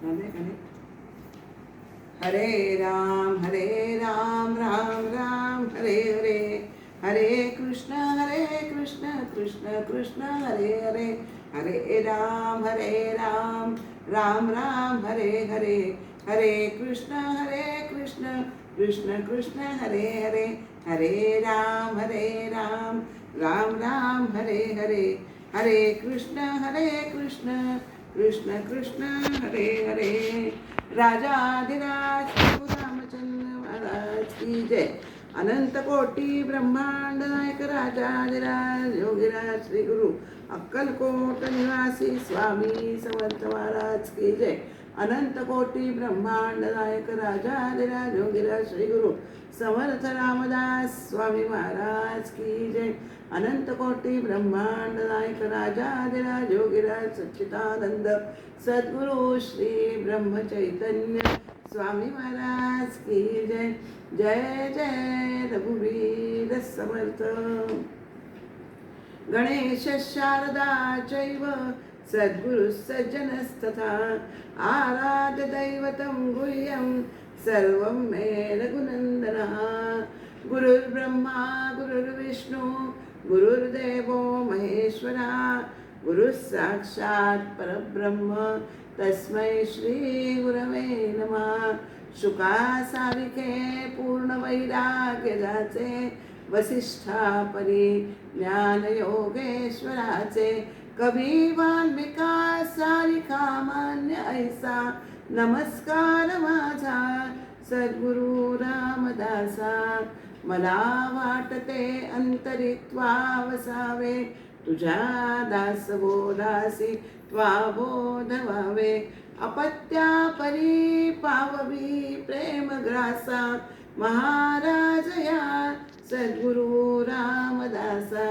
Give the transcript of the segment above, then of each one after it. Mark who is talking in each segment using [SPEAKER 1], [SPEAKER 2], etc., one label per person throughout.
[SPEAKER 1] झाले का नाही? हरे राम राम राम हरे हरे, हरे कृष्ण कृष्ण कृष्ण हरे हरे, हरे राम राम राम हरे हरे, हरे कृष्ण कृष्ण कृष्ण हरे हरे, हरे राम राम राम हरे हरे, हरे कृष्ण कृष्ण कृष्ण हरे हरे। राजाधिराज प्रभु रामचंद्र महाराज की जय। अनंत कोटी ब्रह्मांड नायक राजाधिराज योगीराज श्री गुरु अक्कलकोट निवासी स्वामी समर्थ महाराज की जय। अनंत कोटी ब्रह्मांड नायक राजाधिराज योगीराज श्री गुरु समर्थ रामदास स्वामी महाराज की जय। अनंत कोटी ब्रह्मांड नायक राजाधिराज योगीराज सच्चिदानंद सद्गुरु श्री ब्रह्म चैतन्य स्वामी महाराज की जय। जय जय रघुवीर समर्थ। गणेश शारदा चैव सद्गुरु सज्जनस्तथा आराध्य दैवतं गुह्यं सर्वं मे रघुनन्दनः। गुरुर्ब्रह्मा गुरुर्विष्णु गुरुर्देवो महेश्वरा, गुरुः साक्षात् परब्रह्म तस्मै श्री गुरवे नमः। शुकासारिके पूर्ण वैराग्य जाचे, वसिष्ठा परी ज्ञान योगेश्वराचे, कवी वाल्मिका सारिखा मान्य ऐसा, नमस्कार माझा सद्गुरु रामदासा। मला वाटते अंतरित्वा वसावे, तुझ्या दास बोलासी त्वा बोध व्हावे। अपत्या परी पाववी प्रेम ग्रासा, महाराज या सद्गुरु रामदासा।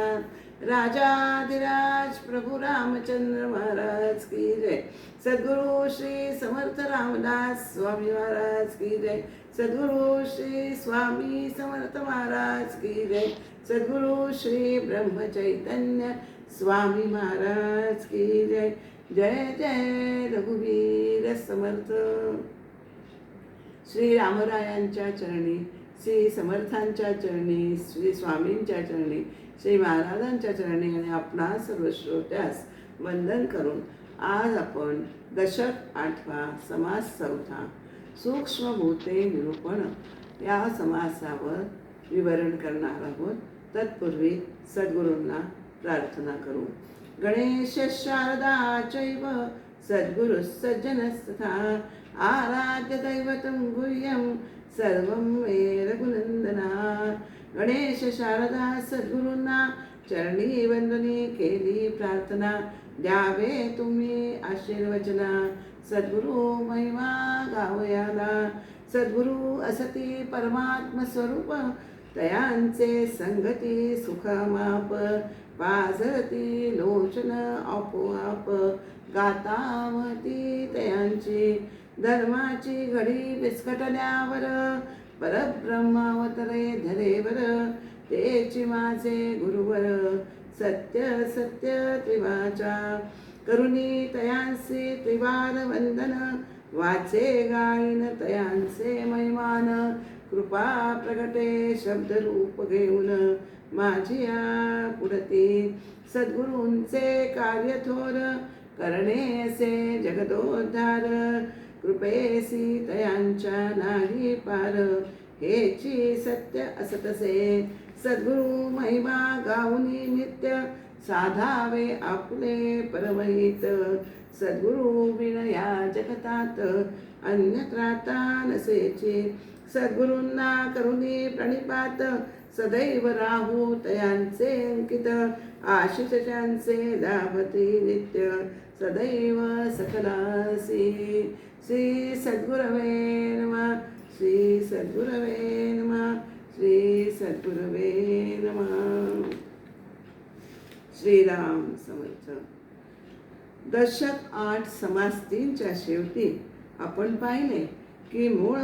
[SPEAKER 1] राजाधिराज प्रभु रामचंद्र महाराज की जय। सद्गुरु श्री समर्थ रामदास स्वामी महाराज की जय। सद्गुरु श्री स्वामी समर्थ महाराज की जय। सद्गुरु श्री ब्रह्म चैतन्य स्वामी महाराज की जय। जय जय रघुवीर समर्थ। श्री रामरायांच्या चरणी, श्री समर्थांच्या चरणी, श्री स्वामींच्या चरणी, श्री महाराजांच्या चरणी आणि आपणा सर्व श्रोत्यास वंदन करून आज आपण दशक 8वा समास 4 सूक्ष्म भूते निरूपण या समासावर विवरण करणार आहोत। तत्पूर्वी सद्गुरूंना प्रार्थना करू। गणेश शारदा चैव सद्गुरु सज्जनस्तथा आराध्य दैवतं गुह्यं सर्वं मे रघुनंदना। गणेश शारदा सद्गुरूंना चरणी वंदनी केली प्रार्थना, द्यावे तुम्ही आशीर्वचना। सद्गुरु महिमा गावयाला, सद्गुरु असती परमात्म स्वरूप, तयांचे संगती सुखमाप, पाझरती लोचन आपोआप, गातावती तयांची धर्माची घडी विस्कटल्यावर, परब्रह्मावतरे धरेवर, तेची माझे गुरुवर, सत्य सत्य त्रिवाचा, करुणी तयांचे त्रिवार वंदन, वाचे गायन तयांचे महिमान, कृपा प्रगटे शब्दरूप घेऊन, माझिया पुढती सद्गुरूंचे कार्य थोर, करणे असे जगदोद्धार, कृपेसी तयांच्या नाही पार, हेची सत्य असतसे। सद्गुरु महिमा गाऊनी नित्य, साधावे आपले परमहित, सद्गुरु विनया जगतात अन्यत्राता नसेची, सद्गुरूंना करुणी प्रणिपात, सदैव राहू तयांचे अंकित, आशिष त्यांचे लाभती नित्य, सदैव सकलासी। श्री सद्गुरवे नमः, श्री सद्गुरवे नमः, श्री सद्गुरवे नमः। श्रीराम समर्थ। दशक 8 समास 3च्या शेवटी आपण पाहिले की मूळ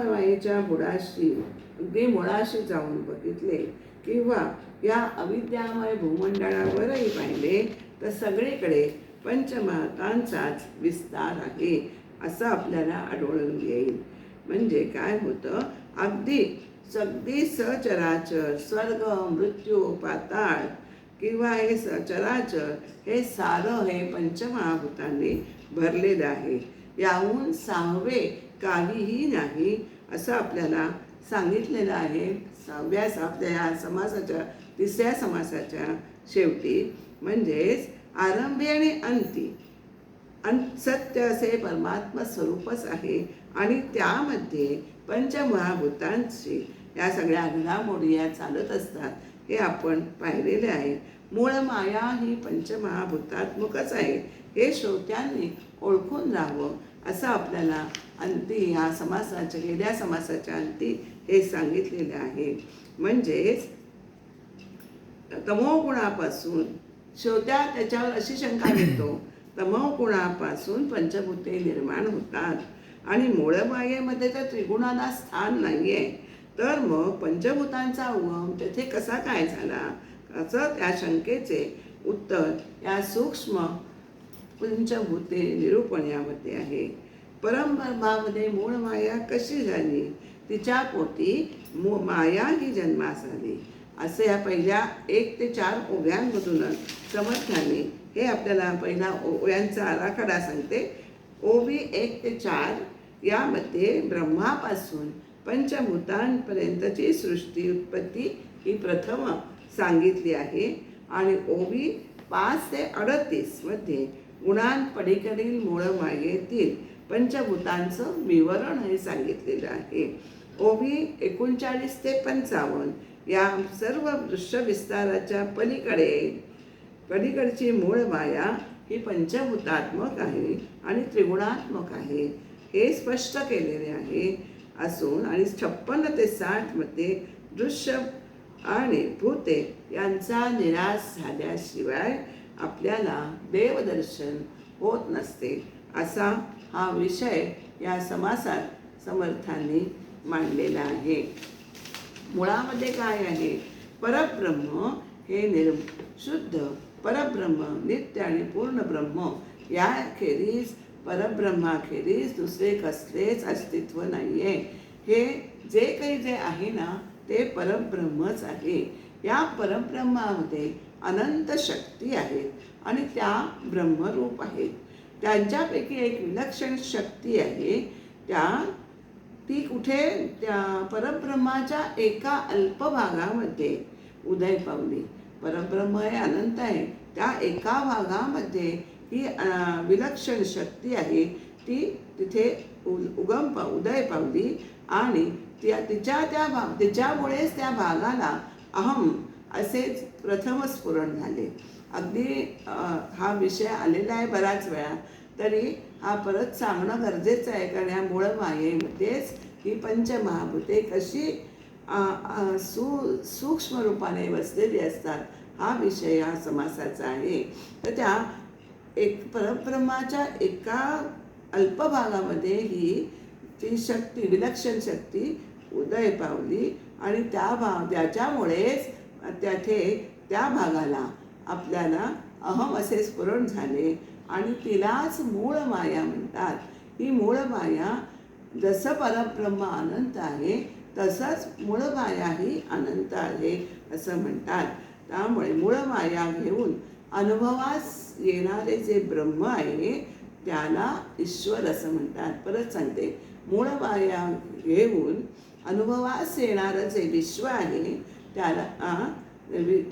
[SPEAKER 1] मायेच्या बुडाशी अगदी मुळाशी जाऊन बघितले किंवा या अविद्यामय भूमंडळावरही पाहिले तर सगळीकडे पंचमहाभूतांचाच विस्तार आहे असं आपल्याला आढळून येईल. म्हणजे काय होतं, अगदी सचराचर स्वर्ग मृत्यू पाताळ किंवा हे सचराचर हे सारं हे पंचमहाभूतांनी भरलेलं आहे. याहून सहावे काहीही नाही असं आपल्याला सांगितलेलं आहे. आपल्या या समासाच्या तिसऱ्या समासाच्या शेवटी. म्हणजेच आरंभी आणि अंती सत्य असे परमात्मा स्वरूपच आहे आणि त्यामध्ये पंचमहाभूतांची या सगळ्या घडामोडी या चालत असतात हे आपण पाहिलेले आहे. मूळ माया ही पंचमहाभूतात्मकच आहे हे श्रोत्यांनी ओळखून राहावं असं आपल्याला अंती ह्या समासाच्या गेल्या समासाच्या अंती हे सांगितलेले आहे. म्हणजेच तमोगुणापासून श्रोत्या त्याच्यावर अशी शंका घेतो, तमोगुणापासून पंचभूते निर्माण होतात आणि मूळमायेमध्ये तर त्रिगुणाला स्थान नाही आहे, तर मग पंचभूतांचा उगम तेथे कसा काय झाला असं त्या शंकेचे उत्तर या सूक्ष्म पंचभूते निरूपण यामध्ये आहे. परमब्रह्मामध्ये मूळ माया कशी झाली, तिच्या पोटी माया ही जन्मास आली असे या पहिल्या 1 ते 4 ओव्यांमधूनच समर्थाने हे आपल्याला पहिला ओव्यांचा आराखडा सांगते. ओवी 1 ते 4 यामध्ये ब्रह्मापासून पंचभूतांपर्यंतची सृष्टी उत्पत्ती ही प्रथम सांगितली आहे आणि ओवी 5 ते 38 मध्ये गुणांपलीकडील मूळ मायेतील पंचभूतांचं विवरण हे सांगितलेलं आहे. ओवी 39 ते 55 या सर्व दृश्य विस्ताराच्या पलीकडची मूळ माया ही पंचभूतात्मक आहे आणि त्रिगुणात्मक आहे हे स्पष्ट केलेले आहे असून आणि 56 ते 60 मध्ये दृश्य आणि भूते यांचा निराश झाल्याशिवाय आपल्याला देवदर्शन होत नसते असा हा विषय या समासात समर्थांनी मांडलेला आहे. मुळामध्ये काय आहे, परब्रह्म हे शुद्ध परब्रह्म नित्य आणि पूर्ण ब्रह्म याखेरीज परब्रह्माखेरीज दुसरे कसलेच अस्तित्व नाही आहे. हे जे काही जे आहे ना ते परब्रह्मच आहे. या परब्रह्मामध्ये अनंत शक्ती आहेत आणि त्या ब्रह्मरूप आहेत. त्यांच्यापैकी एक विलक्षण शक्ती आहे ती कुठे त्या परब्रह्माच्या एका अल्पभागामध्ये उदय पावली. परब्रह्म हे अनंत आहे, त्या एका भागामध्ये ही विलक्षण शक्ती आहे ती तिथे उदय पावली आणि तिच्यामुळेच त्या भागाला अहम असेच प्रथम स्फुरण झाले. अगदी हा विषय आलेला आहे बराच वेळा, तरी हा परत सांगणं गरजेचं आहे. कारण या मूळ मायेमध्येच ही पंचमहाभूते कशी सूक्ष्म रूपाने बसलेली असतात हा विषय हा समासाचा आहे. तर त्या परब्रह्माच्या एका अल्पभागामध्ये ही ती शक्ती विलक्षण शक्ती उदय पावली आणि त्याच्यामुळेच त्या भागाला आपल्याला अहम असे स्फुरण झाले आणि तिलाच मूळ माया म्हणतात. ही मूळ माया जसं परब्रह्म अनंत आहे तसंच मूळ माया ही अनंत आहे असं म्हणतात. त्यामुळे मूळ माया घेऊन अनुभवास येणारे जे ब्रह्म आहे त्याला ईश्वर असं म्हणतात. परत सांगते, मूळ माया घेऊन अनुभवास येणारं जे विश्व आहे त्याला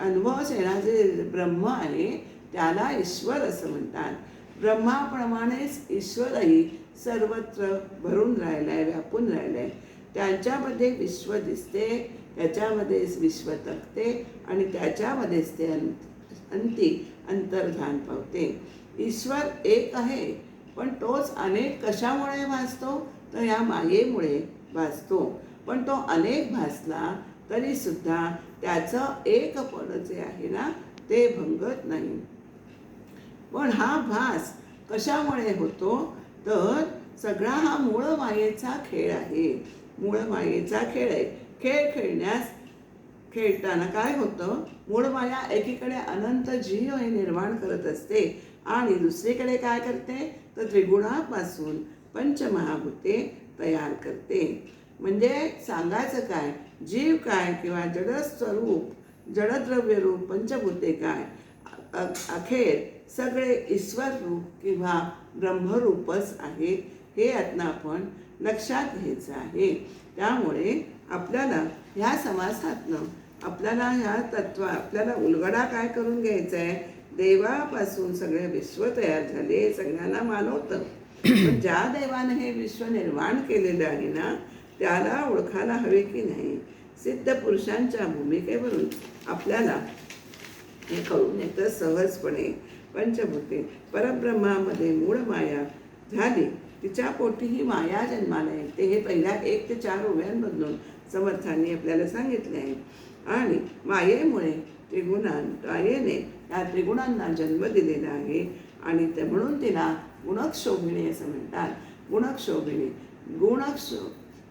[SPEAKER 1] अनुभवास येणारं जे ब्रह्म आहे त्याला ईश्वर असं म्हणतात. ब्रह्माप्रमाणेच ईश्वरही सर्वत्र भरून राहिला आहे, व्यापून राहिला आहे. त्यांच्यामध्ये विश्व दिसते, त्याच्यामध्ये विश्व तकते आणि त्याच्यामध्येच ते अंती अंतर्धान पावते. ईश्वर एक आहे पण तोच अनेक कशामुळे भासतो तर या मायेमुळे भासतो. पण तो अनेक भासला तरी सुद्धा त्याचं एकपण जे आहे ना ते भंगत नाही. पण हा भास कशामुळे होतो तर सगळा हा मूळ मायेचा खेळ आहे. मूळ मायेचा खेळ आहे. खेळताना काय होतं, मूळ माया एकीकडे अनंत जीव हे निर्माण करत असते आणि दुसरीकडे काय करते तर त्रिगुणापासून पंचमहाभूते तयार करते. म्हणजे सांगायचं काय, जीव काय किंवा जडस्वरूप जडद्रव्य रूप पंचभूते काय, अखेर सगळे ईश्वर रूप किंवा ब्रह्मरूपच आहे, हे यातनं आपण लक्षात घ्यायचं आहे. त्यामुळे आपल्याला ह्या समासातनं आपल्याला ह्या आपल्याला उलगडा काय करून घ्यायचा आहे, देवापासून सगळे विश्व तयार झाले, सगळ्यांना मानवतं. पण ज्या देवाने हे विश्व निर्माण केलेलं आहे ना, त्याला ओळखायला हवे की नाही. सिद्ध पुरुषांच्या भूमिकेवरून आपल्याला हे कळून येतं सहजपणे. पंचभूते परब्रह्मामध्ये मूळ माया झाली, तिच्या पोटी ही माया जन्माला येते. हे पहिल्या 1 ते 4 ओव्यांमधून समर्थांनी आपल्याला सांगितले आहे. आणि मायेमुळे मायेने या त्रिगुणांना जन्म दिलेला आहे. आणि ते म्हणून तिला गुणक्षोभिणी असं म्हणतात. गुणक्षोभिणी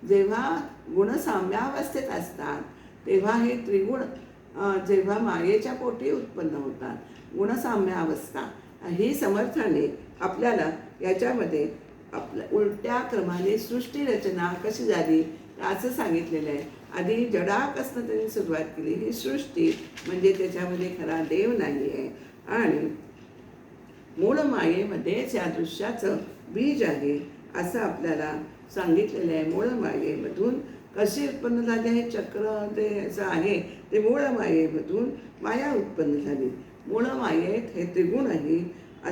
[SPEAKER 1] जेव्हा गुणसाम्यावस्थेत असतात तेव्हा हे त्रिगुण जेव्हा मायेच्या पोटी उत्पन्न होतात, गुणसाम्यावस्था ही समर्थाने आपल्याला याच्यामध्ये आपल्या उलट्या क्रमाने सृष्टी रचना कशी झाली असं सांगितलेलं आहे. आधी जडापासून त्यांनी सुरुवात केली. ही सृष्टी म्हणजे त्याच्यामध्ये खरा देव नाही आहे. आणि मूळ मायेमध्येच या दृश्याचं बीज आहे असं आपल्याला सांगितलेलं आहे. मूळ मायेमधून कशी उत्पन्न झाली, हे चक्र ते असं आहे, ते मूळ मायेमधून माया उत्पन्न झाली. मूळ मायेत हे त्रिगुणही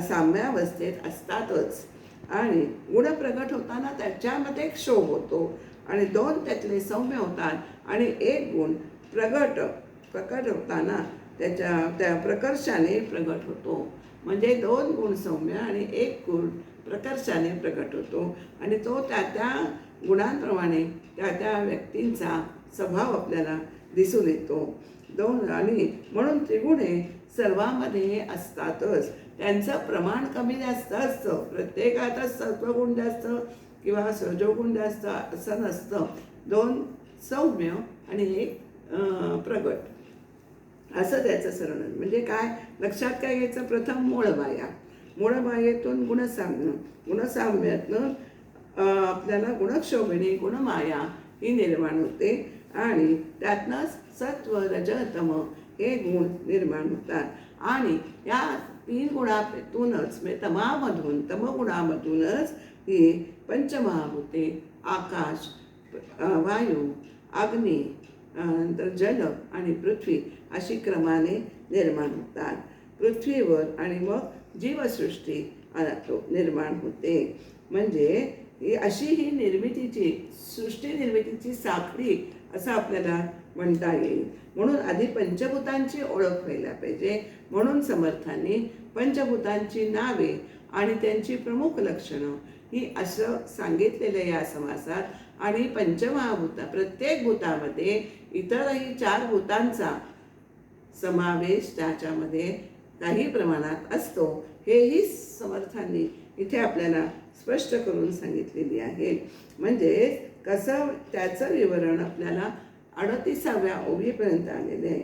[SPEAKER 1] साम्यावस्थेत असतातच. आणि गुण प्रगट होताना त्याच्यामध्ये क्षोभ होतो आणि 2 त्यातले सौम्य होतात आणि 1 गुण प्रकट होताना त्या प्रकर्षाने प्रगट होतो. म्हणजे 2 गुण सौम्य आणि 1 गुण प्रकर्षाने प्रगट होतो. आणि तो त्या गुणांप्रमाणे त्या व्यक्तींचा स्वभाव आपल्याला दिसून येतो. आणि म्हणून त्रिगुणे सर्वांमध्ये असतातच. त्यांचं प्रमाण कमी जास्त असतं. प्रत्येकातच सत्वगुण जास्त किंवा रजोगुण जास्त असं नसतं. 2 सौम्य आणि 1 प्रगट असं त्याचं सरळ. म्हणजे काय लक्षात काय घ्यायचं, प्रथम मूळ मायेतून गुणसाम्यातनं आपल्याला गुणक्षोभिणी गुणमाया ही निर्माण होते. आणि त्यातनंच सत्व रज तम हे गुण निर्माण होतात. आणि या 3 गुणातूनच म्हणजे तमगुणामधूनच ही पंचमहाभूते आकाश, वायू, अग्नी, नंतर जल आणि पृथ्वी अशी क्रमाने निर्माण होतात. पृथ्वीवर आणि मग जीवसृष्टी निर्माण होते. म्हणजे अशी ही सृष्टी निर्मितीची साखळी असं आपल्याला म्हणता येईल. म्हणून आधी पंचभूतांची ओळख व्हायला पाहिजे. म्हणून समर्थांनी पंचभूतांची नावे आणि त्यांची प्रमुख लक्षणं ही असं सांगितलेलं या समासात. आणि प्रत्येक भूतामध्ये इतरही 4 भूतांचा समावेश त्याच्यामध्ये काही प्रमाणात असतो. हेही समर्थांनी इथे आपल्याला स्पष्ट करून सांगितलेली आहे. म्हणजे कसं त्याचं विवरण आपल्याला 38व्या ओवीपर्यंत आलेले आहे.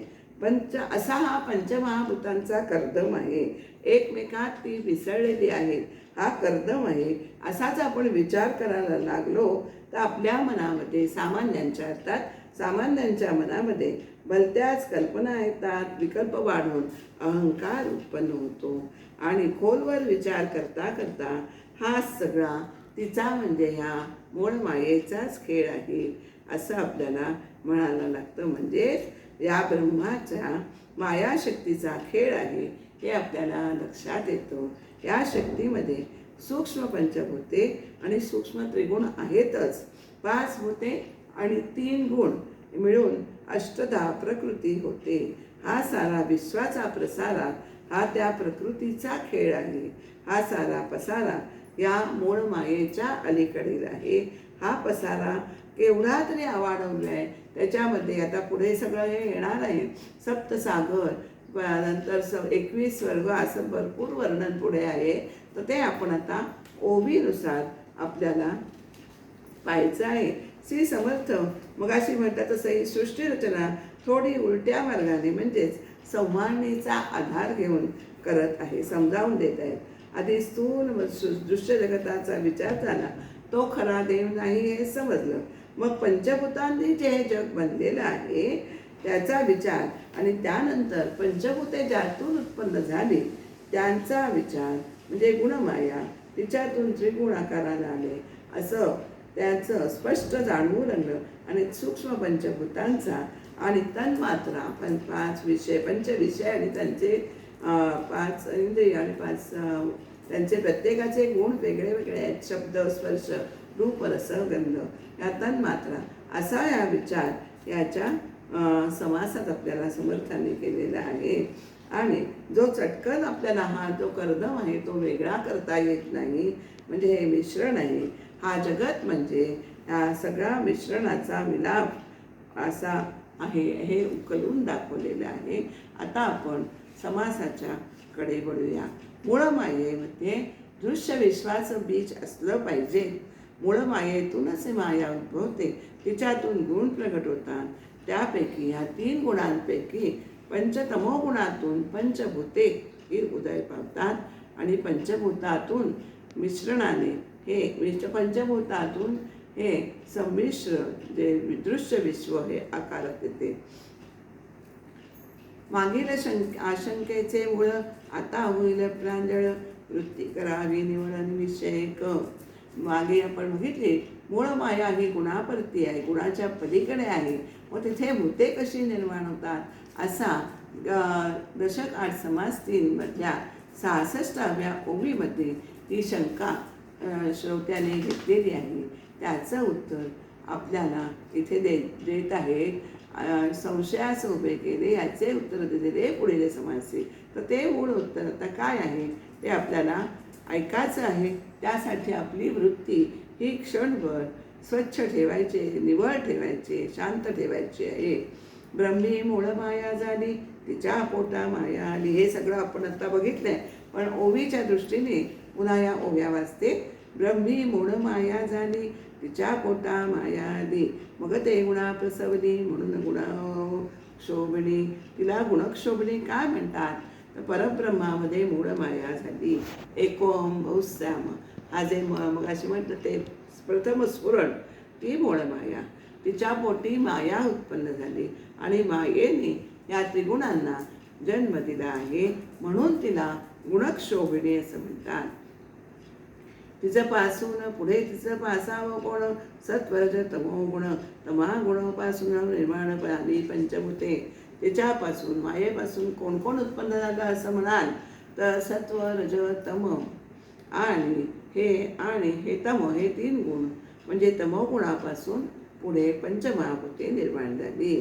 [SPEAKER 1] असा हा पंचमहाभूतांचा कर्दम आहे. एकमेकात ती मिसळलेली आहेत. हा कर्दम आहे. असाच आपण विचार करायला लागलो तर आपल्या मनामध्ये सामान्यांच्या मनामध्ये भलत्याच कल्पना येतात. विकल्प वाढून अहंकार उत्पन्न होतो. आणि खोलवर विचार करता करता हा सगळा तिचा म्हणजे ह्या मूळ मायेचाच खेळ आहे असं आपल्याला म्हणायला लागतं. म्हणजेच या ब्रह्माच्या मायाशक्तीचा खेळ आहे हे आपल्याला लक्षात येतं. या शक्तीमध्ये सूक्ष्म पंचभूते आणि सूक्ष्म त्रिगुण आहेतच. 5 भूते आणि 3 गुण मिळून अष्टधा प्रकृती होते. हा सारा विश्वाचा प्रसारा हा त्या प्रकृतीचा खेळ आहे. हा सारा पसारा या मूळ मायेच्या अलीकडील आहे. हा पसारा केवढा तरी आवाढवला आहे. त्याच्यामध्ये आता पुढे सगळं हे येणार आहे. सप्तसागर, नंतर 21 स्वर्ग असं भरपूर वर्णन पुढे आहे. तर ते आपण आता ओवीनुसार आपल्याला पाहायचं आहे. श्री समर्थ मगाशी म्हणतात तसं ही सृष्टी रचना थोडी उलट्या मार्गाने म्हणजेच संवारणीचा आधार घेऊन करत आहे, समजावून देत आहेत. आधी स्थूल दृश्य जगताचा विचार झाला, तो खरा देव नाही हे समजलं. मग पंचभूतांनी जे हे जग बनलेलं आहे त्याचा विचार आणि त्यानंतर पंचभूते ज्यातून उत्पन्न झाली त्यांचा विचार म्हणजे गुणमाया, तिच्यातून त्रिगुण आकाराला आले असं त्याचं स्पष्ट जाणवू लागलं. आणि सूक्ष्म पंचभूतांचा आणि तन्मात्रा पाच विषय, पंचविषय आणि त्यांचे 5 इंद्रिय आणि 5 त्यांचे प्रत्येकाचे गुण वेगळे वेगळे आहेत. शब्द, स्पर्श, रूप, रस, गंध या तन्मात्रा असा या विचार याच्या समासात आपल्याला समर्थाने केलेला आहे. आणि जो चटकन आपल्याला हा जो कर्दम आहे तो वेगळा करता येत नाही, म्हणजे हे मिश्रण आहे. हा जगत म्हणजे या सगळ्या मिश्रणाचा मिलाप असा आहे, हे उकलून दाखवलेलं आहे. आता आपण समासाच्या कडे वळूया. मूळमायेमध्ये दृश्य विश्वाचं बीज असलं पाहिजे. मूळमायेतूनच माया उद्भवते, तिच्यातून गुण प्रगट होतात. त्यापैकी ह्या 3 गुणांपैकी पंचतमोगुणातून पंचभूते ही उदय पावतात आणि पंचभूतातून मिश्रणाने पंचभूतातून हे संमिश्र जे दृश्य विश्व हे आकारात येते. मागील आशंकेचे मूळ आता होईल प्रांजळ, वृत्ती करावी निवडण विषयक. मागे आपण बघितले मूळ माया ही गुणापरती आहे, गुणाच्या पलीकडे आहे. मग तिथे भूते कशी निर्माण होतात असा दशक 8 समास 3 मधल्या 66व्या ओवीमध्ये ही शंका श्रोत्याने घेतलेली आहे. त्याचं उत्तर आपल्याला इथे देत आहेत. संशयास उभे केले याचे उत्तर दिलेले पुढील समासी. तर ते मूळ उत्तर आता काय आहे ते आपल्याला ऐकायचं आहे. त्यासाठी आपली वृत्ती ही क्षणभर स्वच्छ ठेवायचे, निवळ ठेवायचे, शांत ठेवायची आहे. ब्रह्मी मूळ माया झाली, तिच्या पोटा माया आली. हे सगळं आपण आता बघितलंय, पण ओवीच्या दृष्टीने पुन्हा या ओव्या वाचते. ब्रह्मी मूळ माया झाली, तिच्या पोटा माया आली, मग ते गुणा प्रसवली म्हणून गुणक्षोभणी. तिला गुणक्षोभणी काय म्हणतात तर परब्रह्मामध्ये मूळ माया झाली. एकोम बहुश्याम हा जे मग अशी म्हणतात ते प्रथम स्फुरण, ती मूळ माया. तिच्या पोटी माया उत्पन्न झाली आणि मायेने या त्रिगुणांना जन्म दिला आहे, म्हणून तिला गुणक्षोभिणी असं म्हणतात. तिचं पासून पुढे तिचं पासावं कोण सत्वरज तमो गुण, तमा गुणापासून निर्माण पाली पंचभूते. तिच्यापासून मायेपासून कोण कोण उत्पन्न झालं असं म्हणाल तर सत्व, रज, तम आणि हे तम हे 3 गुण म्हणजे तमोगुणापासून पुढे पंचमहाभूते निर्माण झाली.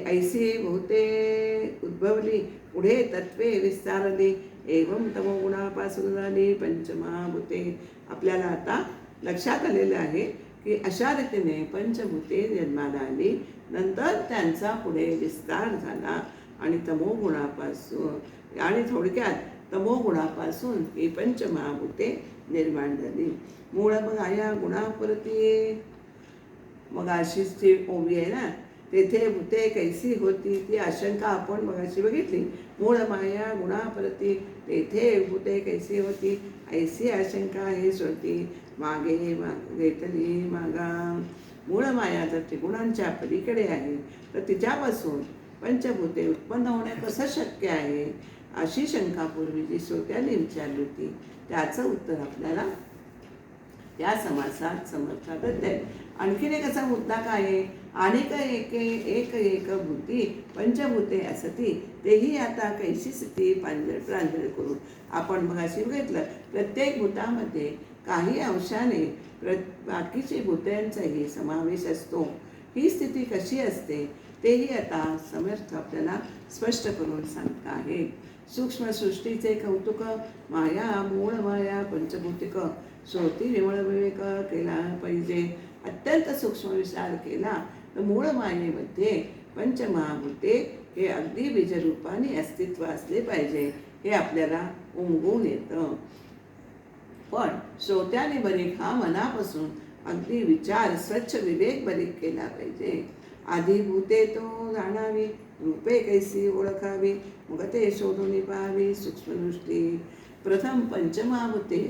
[SPEAKER 1] ऐसी भूते उद्भवली, पुढे तत्वे विस्तारली, एवं तमोगुणापासून झाली पंचमहाभूते. आपल्याला आता लक्षात आलेलं आहे की अशा रीतीने पंचभूते जन्माला आली, नंतर त्यांचा पुढे विस्तार झाला आणि तमोगुणापासून आणि थोडक्यात तमोगुणापासून ही पंचमहाभूते निर्माण झाली. मूळ माया गुणापरती. मग अशीच ती ओवी आहे ना, तेथे भूते कैसी होती ती आशंका आपण मगाशी बघितली. मूळ माया गुणापरती, तेथे भूते कैसी होती ऐसी आशंका हे श्रुती मागे घेतली मागा. मूळ माया जर त्रिगुणांच्या पलीकडे आहे तर तिच्यापासून पंचभूते उत्पन्न होणे कसं शक्य आहे अशी शंका पूर्वी जी श्रोत्याने विचारली होती, त्याचं उत्तर आपल्याला या समासात समर्थात आहे. आणखीन एक असा मुद्दा काय आहे, अनेक एक भूती पंचभूते असती, तेही आता कैशी स्थिती प्रांजळ करून. आपण मग अशी बघितलं प्रत्येक भूतामध्ये काही अंशाने बाकीचे भूतांचाही समावेश असतो. ही स्थिती कशी असते तेही आता समर्थ आपल्याला स्पष्ट करून सांगता आहे. सूक्ष्म सृष्टीचे कौतुक माया मूळ माया पंचभूतिक श्रोती विमळ विवेक केला पाहिजे. अत्यंत सूक्ष्म विचार केला तर मूळ मायेमध्ये पंचमहाभूते हे अगदी बीजरूपाने अस्तित्व असले पाहिजे, हे आपल्याला उमगून येतं. पण श्रोत्याने बरीक हा मनापासून अगदी विचार स्वच्छ विवेक बरीक केला पाहिजे. आधी भूते तो जाणावी, रूपे कैसी ओळखावी, मग ते शोधून पाहावी सूक्ष्मदृष्टी. प्रथम पंचमहाभूते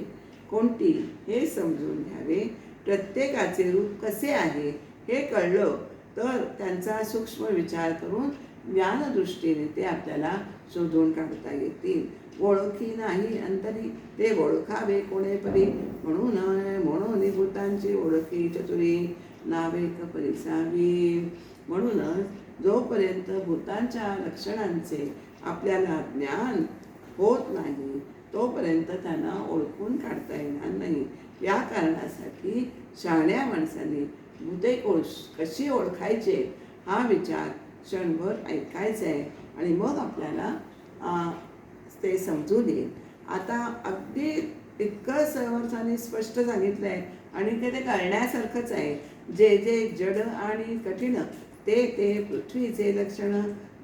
[SPEAKER 1] कोणती हे समजून घ्यावे. प्रत्येकाचे रूप कसे आहे हे कळलं तर त्यांचा सूक्ष्म विचार करून ज्ञानदृष्टीने ते आपल्याला शोधून काढता येतील. ओळखी नाही अंतरी ते ओळखावे कोणे परी, म्हणून भूतांची ओळखी चतुरी नावे परिसावी. म्हणूनच जोपर्यंत भूतांच्या लक्षणांचे आपल्याला ज्ञान होत नाही तोपर्यंत त्यांना ओळखून काढता येणार नाही. या कारणासाठी शहाण्या माणसाने भूते कशी ओळखायचे हा विचार क्षणभर ऐकायचा आहे आणि मग आपल्याला ते समजून येईल. आता अगदी इतकं समर्थाने स्पष्ट सांगितलं आहे आणि ते कळण्यासारखंच आहे. जे जे जड आणि कठीण ते ते पृथ्वीचे लक्षण,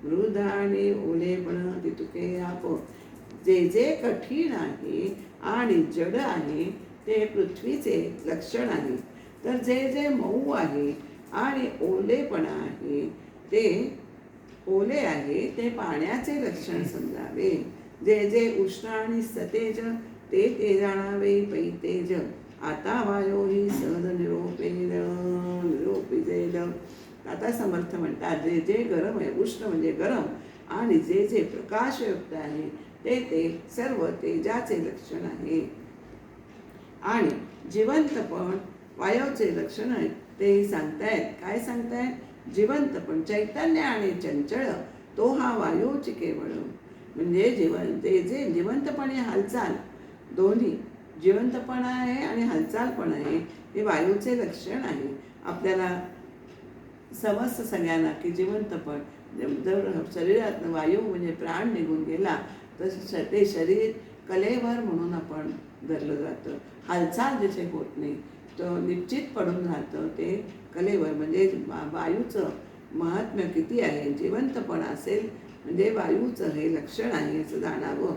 [SPEAKER 1] मृद आणि ओलेपण तितुके आप. जे जे कठीण आहे आणि जड आहे ते पृथ्वीचे लक्षण आहे, तर जे जे मऊ आहे आणि ओलेपणा आहे ते ओले आहे ते पाण्याचे लक्षण समजावे. जे जे उष्ण आणि सतेज ते ते जाणावे पैतेज. आता वायो ही सहज निरोपिजेल. आता समर्थ म्हणतात जे जे गरम आहे, उष्ण म्हणजे गरम, आणि जे जे प्रकाशयुक्त आहे ते ते सर्व तेजाचे लक्षण आहे. आणि जिवंतपण वायूचे लक्षण आहे तेही सांगतायत. काय सांगतायत? जिवंतपण चैतन्य आणि चंचळ तो हा वायूची केवळ. म्हणजे ते जे जिवंतपणे हालचाल, दोन्ही जिवंतपण आहे आणि हालचाल पण आहे, हे वायूचे लक्षण आहे. आपल्याला समजतं सगळ्यांना की जिवंतपण जर शरीरात वायू म्हणजे प्राण निघून गेला तर ते शरीर कलेवर म्हणून आपण धरलं जातं. हालचाल जिथे होत नाही तो निश्चित पडून राहतं ते कलेवर. म्हणजे वायूचं महात्म्य किती आहे. जिवंतपण असेल म्हणजे वायूचं हे लक्षण आहे असं जाणावं.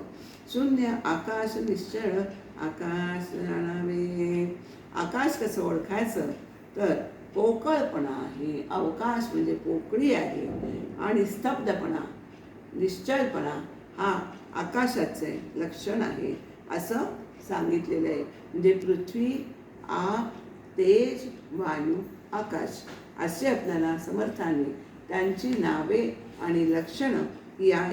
[SPEAKER 1] शून्य आकाश निश्चळ आकाश जाणावे. आकाश कसं ओळखायचं तर पोकळपणा आहे. अवकाश म्हणजे पोकळी आहे आणि स्तब्धपणा निश्चळपणा हा आकाशाचे लक्षण आहे असं सांगितलेलं आहे. म्हणजे पृथ्वी, आप, तेज, वायू, आकाश असे आपल्याला समर्थाने त्यांची नावे आणि लक्षणं या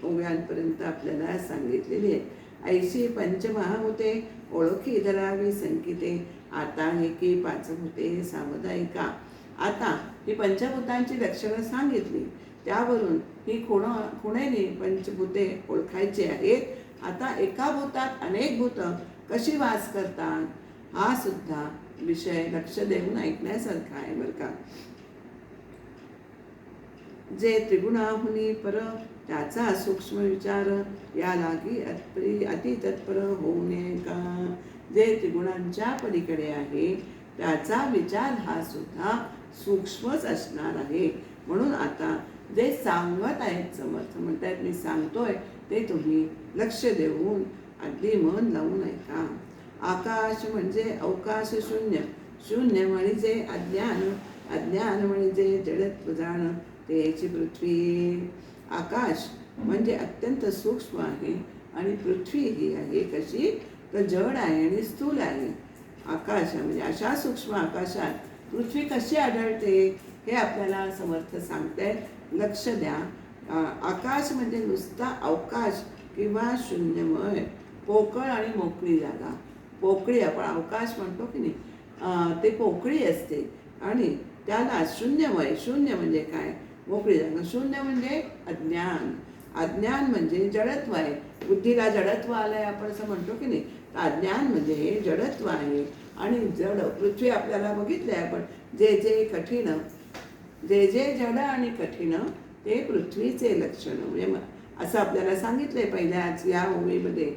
[SPEAKER 1] ओव्यांपर्यंत आपल्याला सांगितलेली आहेत. ऐशी पंचमहाभूते ओळखी धरावी संकिते, आता हे की पाचभूते सावधायिका. आता ही पंचभूतांची लक्षणं सांगितली, त्यावरून ही खुणेने पंचभूते ओळखायची आहेत. आता एका भूतात अनेक भूतं कशी वास करतात हा सुद्धा विषय लक्ष देऊन ऐकण्यासारखा आहे बरं का. जे त्रिगुणाहुनी पर त्याचा सूक्ष्म विचार या लागी अति तत्पर होऊ नये का. जे त्रिगुणांच्या पलीकडे आहे त्याचा विचार हा सुद्धा सूक्ष्मच असणार आहे. म्हणून आता जे सांगत आहेत समर्थ म्हणतात मी सांगतोय ते तुम्ही लक्ष देऊन अगदी मन लावून ऐका. आकाश म्हणजे अवकाश शून्य, शून्य म्हणजे अज्ञान, अज्ञान म्हणजे जडत्व जाण तेची पृथ्वी. आकाश म्हणजे अत्यंत सूक्ष्म आहे आणि पृथ्वी ही आहे कशी तर जड आहे आणि स्थूल आहे. आकाश म्हणजे अशा सूक्ष्म आकाशात पृथ्वी कशी आढळते हे आपल्याला समर्थ सांगतायत. लक्ष द्या. आकाश म्हणजे नुसता अवकाश किंवा शून्यमय, पोकळ आणि मोकळी जागा. पोकळी आपण अवकाश म्हणतो की नाही, ते पोकळी असते आणि त्याला शून्यमय. शून्य म्हणजे काय? मोकळी जागा. शून्य म्हणजे अज्ञान, अज्ञान म्हणजे जडत्व आहे. बुद्धीला जडत्व आलंय आपण असं म्हणतो की नाही, तर अज्ञान म्हणजे हे जडत्व आहे. आणि जड पृथ्वी आपल्याला बघितलंय आपण, जे जे कठीण, जे जे जड आणि कठीण ते पृथ्वीचे लक्षण. म्हणजे असं आपल्याला सांगितलंय पहिल्याच या ओळीमध्ये,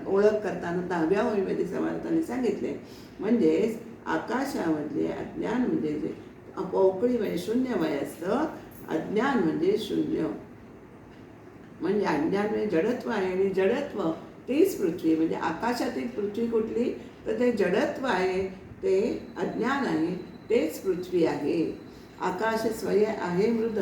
[SPEAKER 1] ओळख करताना 10व्या ओळीमध्ये समर्थाने सांगितले. म्हणजेच आकाशामधले अज्ञान म्हणजे जे पोकळी म्हणजे शून्यमय असतं, अज्ञान म्हणजे शून्य. म्हणजे अज्ञान म्हणजे जडत्व आहे आणि जडत्व तीच पृथ्वी. म्हणजे आकाशातील पृथ्वी कुठली तर ते जडत्व आहे, ते अज्ञान आहे, तेच पृथ्वी आहे. आकाश स्वय आहे मृद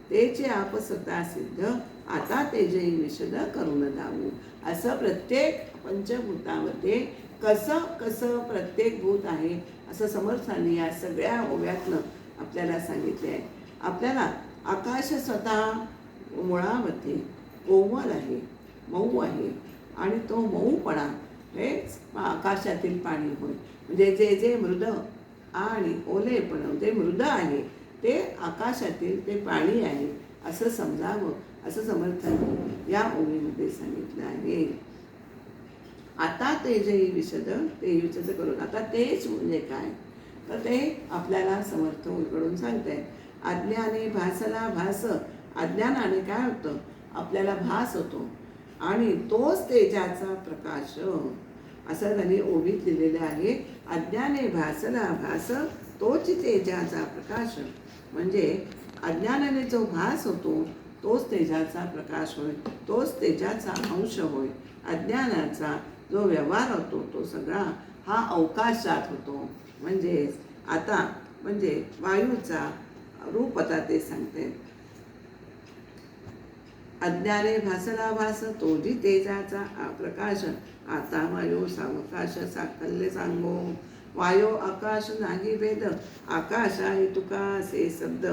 [SPEAKER 1] तेचे आप स्वतः सिद्ध, आता तेजही विशद करून लावू. असं प्रत्येक पंचभूतामध्ये कसं कसं प्रत्येक भूत आहे असं समर्थांनी या सगळ्या ओव्यातनं आपल्याला सांगितले आहे. आपल्याला आकाश स्वतः मुळामध्ये कोमल आहे, मऊ आहे, आणि तो मऊपणा हेच आकाशातील पाणी होय. म्हणजे जे जे मृद आणि ओलेपण जे मृद आहे ते आकाशातील ते पाणी आहे असं समजावं, असं समर्थांनी या ओळीमध्ये सांगितलं आहे. आता तेजही विशद, ते विशद करून आता तेच म्हणजे काय तर ते आपल्याला समर्थ उलगडून सांगतायत. अज्ञाने भासला भास, अज्ञानाने काय होतं आपल्याला भास होतो आणि तोच तेजाचा प्रकाश असं त्यांनी ओवीत लिहिलेलं आहे. अज्ञाने भासला भास तोच तेजाचा प्रकाश. म्हणजे अज्ञानाने जो भास होतो तोच तेजाचा प्रकाश होय, तोच तेजाचा अंश होय. अज्ञानाचा जो व्यवहार होतो तो सगळा हा अवकाशात होतो. म्हणजे आता म्हणजे वायूचा रूप आता ते सांगते. अज्ञाने भासला भास तोजी तेजाचा प्रकाश. आता वायो सावकाश साकल्य सांगो. वायो आकाश नाही भेद, आकाशा तुका से शब्द.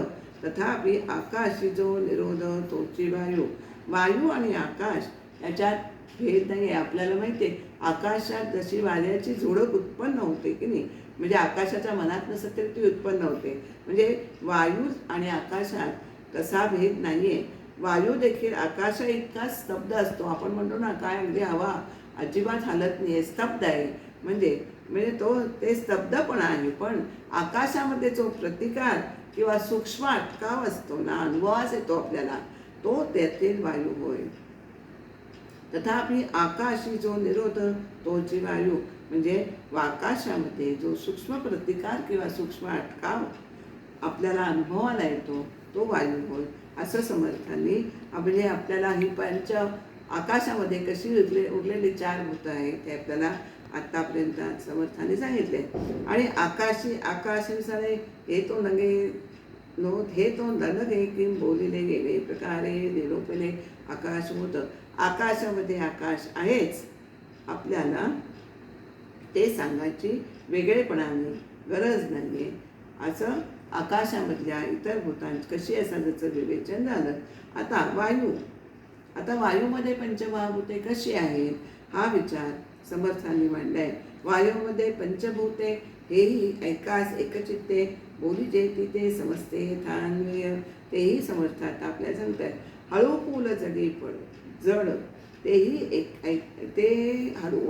[SPEAKER 1] तथापि आकाशी जो निरोध तोची वायू. वायू आणि आकाश याच्यात भेद नाही आहे. आपल्याला माहिती आहे आकाशात जशी वाऱ्याची झुळूक उत्पन्न होते की नाही, म्हणजे आकाशाच्या मनात नसत तरी ती उत्पन्न होते. म्हणजे वायू आणि आकाशात तसा भेद नाही आहे. वायू देखील आकाशा इतका स्तब्ध असतो. आपण म्हणतो ना काय म्हणजे हवा अजिबात हालत नाही आहे, स्तब्ध आहे. म्हणजे म्हणजे तो ते स्तब्धपणा आहे. पण आकाशामध्ये जो प्रतिकार किंवा सूक्ष्म अटकाव असतो ना, अनुभवास येतो आपल्याला, तो त्यातील वायू होय. तथापि आकाशी जो निरोध तोची वायू. म्हणजे आकाशामध्ये जो सूक्ष्म प्रतिकार किंवा सूक्ष्म अटकाव आपल्याला अनुभवाला येतो तो वायू होय. असं समर्थांनी म्हणजे आपल्याला ही पंच आकाशामध्ये कशी उरलेली चार भूतं आहेत ते आपल्याला आत्तापर्यंत समर्थांनी सांगितले. आणि आकाशी सारे हे तो नगे नो हे तो नगे किम बोलिले गेले प्रकारे निरोपले आकाश होतं. आकाशामध्ये आकाश आहेच, आपल्याला ते सांगायची वेगळेपणाने गरज नाही आहे. असं आकाशामधल्या इतर भूतांची कशी असं त्याचं विवेचन झालं. आता वायूमध्ये पंचमहाभूते कशी आहेत हा विचार समर्थांनी मांडलाय. वायूमध्ये पंचभूते हेही ऐकास एकचित्ते बोली जे तिथे समजते थान्वय. तेही समर्थात आपल्याला सांगतात. हळू फुल जडी पड जड तेही ते हळू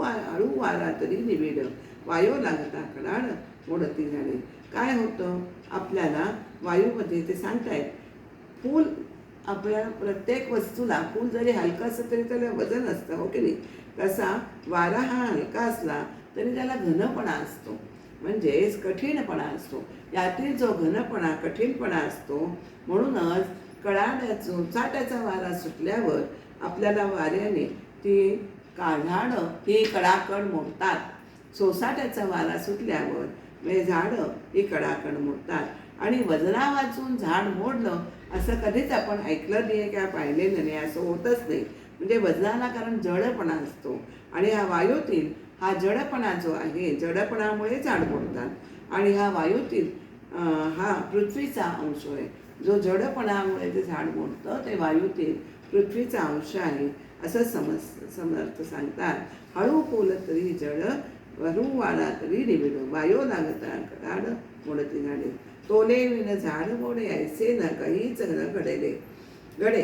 [SPEAKER 1] वारा तरी निविड. वायू लागता कडाड मोडती झाडे. काय होतं आपल्याला वायूमध्ये ते सांगतायत. फूल आपल्या प्रत्येक वस्तूला फूल जरी हलका असलं तरी त्याला वजन असतं हो की नाही. तसा वारा हा हलका असला तरी त्याला घनपणा असतो, म्हणजेच कठीणपणा असतो. यातील जो घनपणा कठीणपणा असतो म्हणूनच कडाड्याचा चाट्याचा वारा सुटल्यावर आपल्याला वाऱ्याने ती झाडं ही कडाकड मोडतात. सोसाट्याचा वारा सुटल्यावर म्हणजे झाडं ही कडाकड मोडतात. आणि वजना वाचून झाड मोडलं असं कधीच आपण ऐकलं नाही किंवा पाहिलेलं नाही, असं होतच नाही. म्हणजे वजनाला कारण जडपणा असतो आणि हा वायूतील हा जडपणा जो आहे जडपणामुळे झाड मोडतात. आणि हा वायूतील हा पृथ्वीचा अंश आहे. जो जडपणामुळे ते झाड मोडतं ते वायूतील पृथ्वीचा अंश आहे असं समर्थ सांगतात. हळू फुल तरी जड हरू वाडा तरी निविड. वायो लागता कडाड मोडती झाडे. तोले विन झाड मोडे ऐसे न काहीच न घडेले घडे.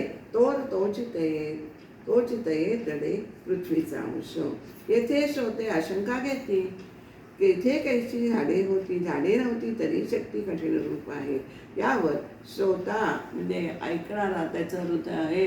[SPEAKER 1] तोचितये दडे पृथ्वीचा अंश. येथे श्रोते आशंका घेतली. येथे कैची झाडे होती झाडे नव्हती तरी शक्ती कठीण रूप आहे. यावर श्रोता म्हणजे ऐकणारा त्याचं हे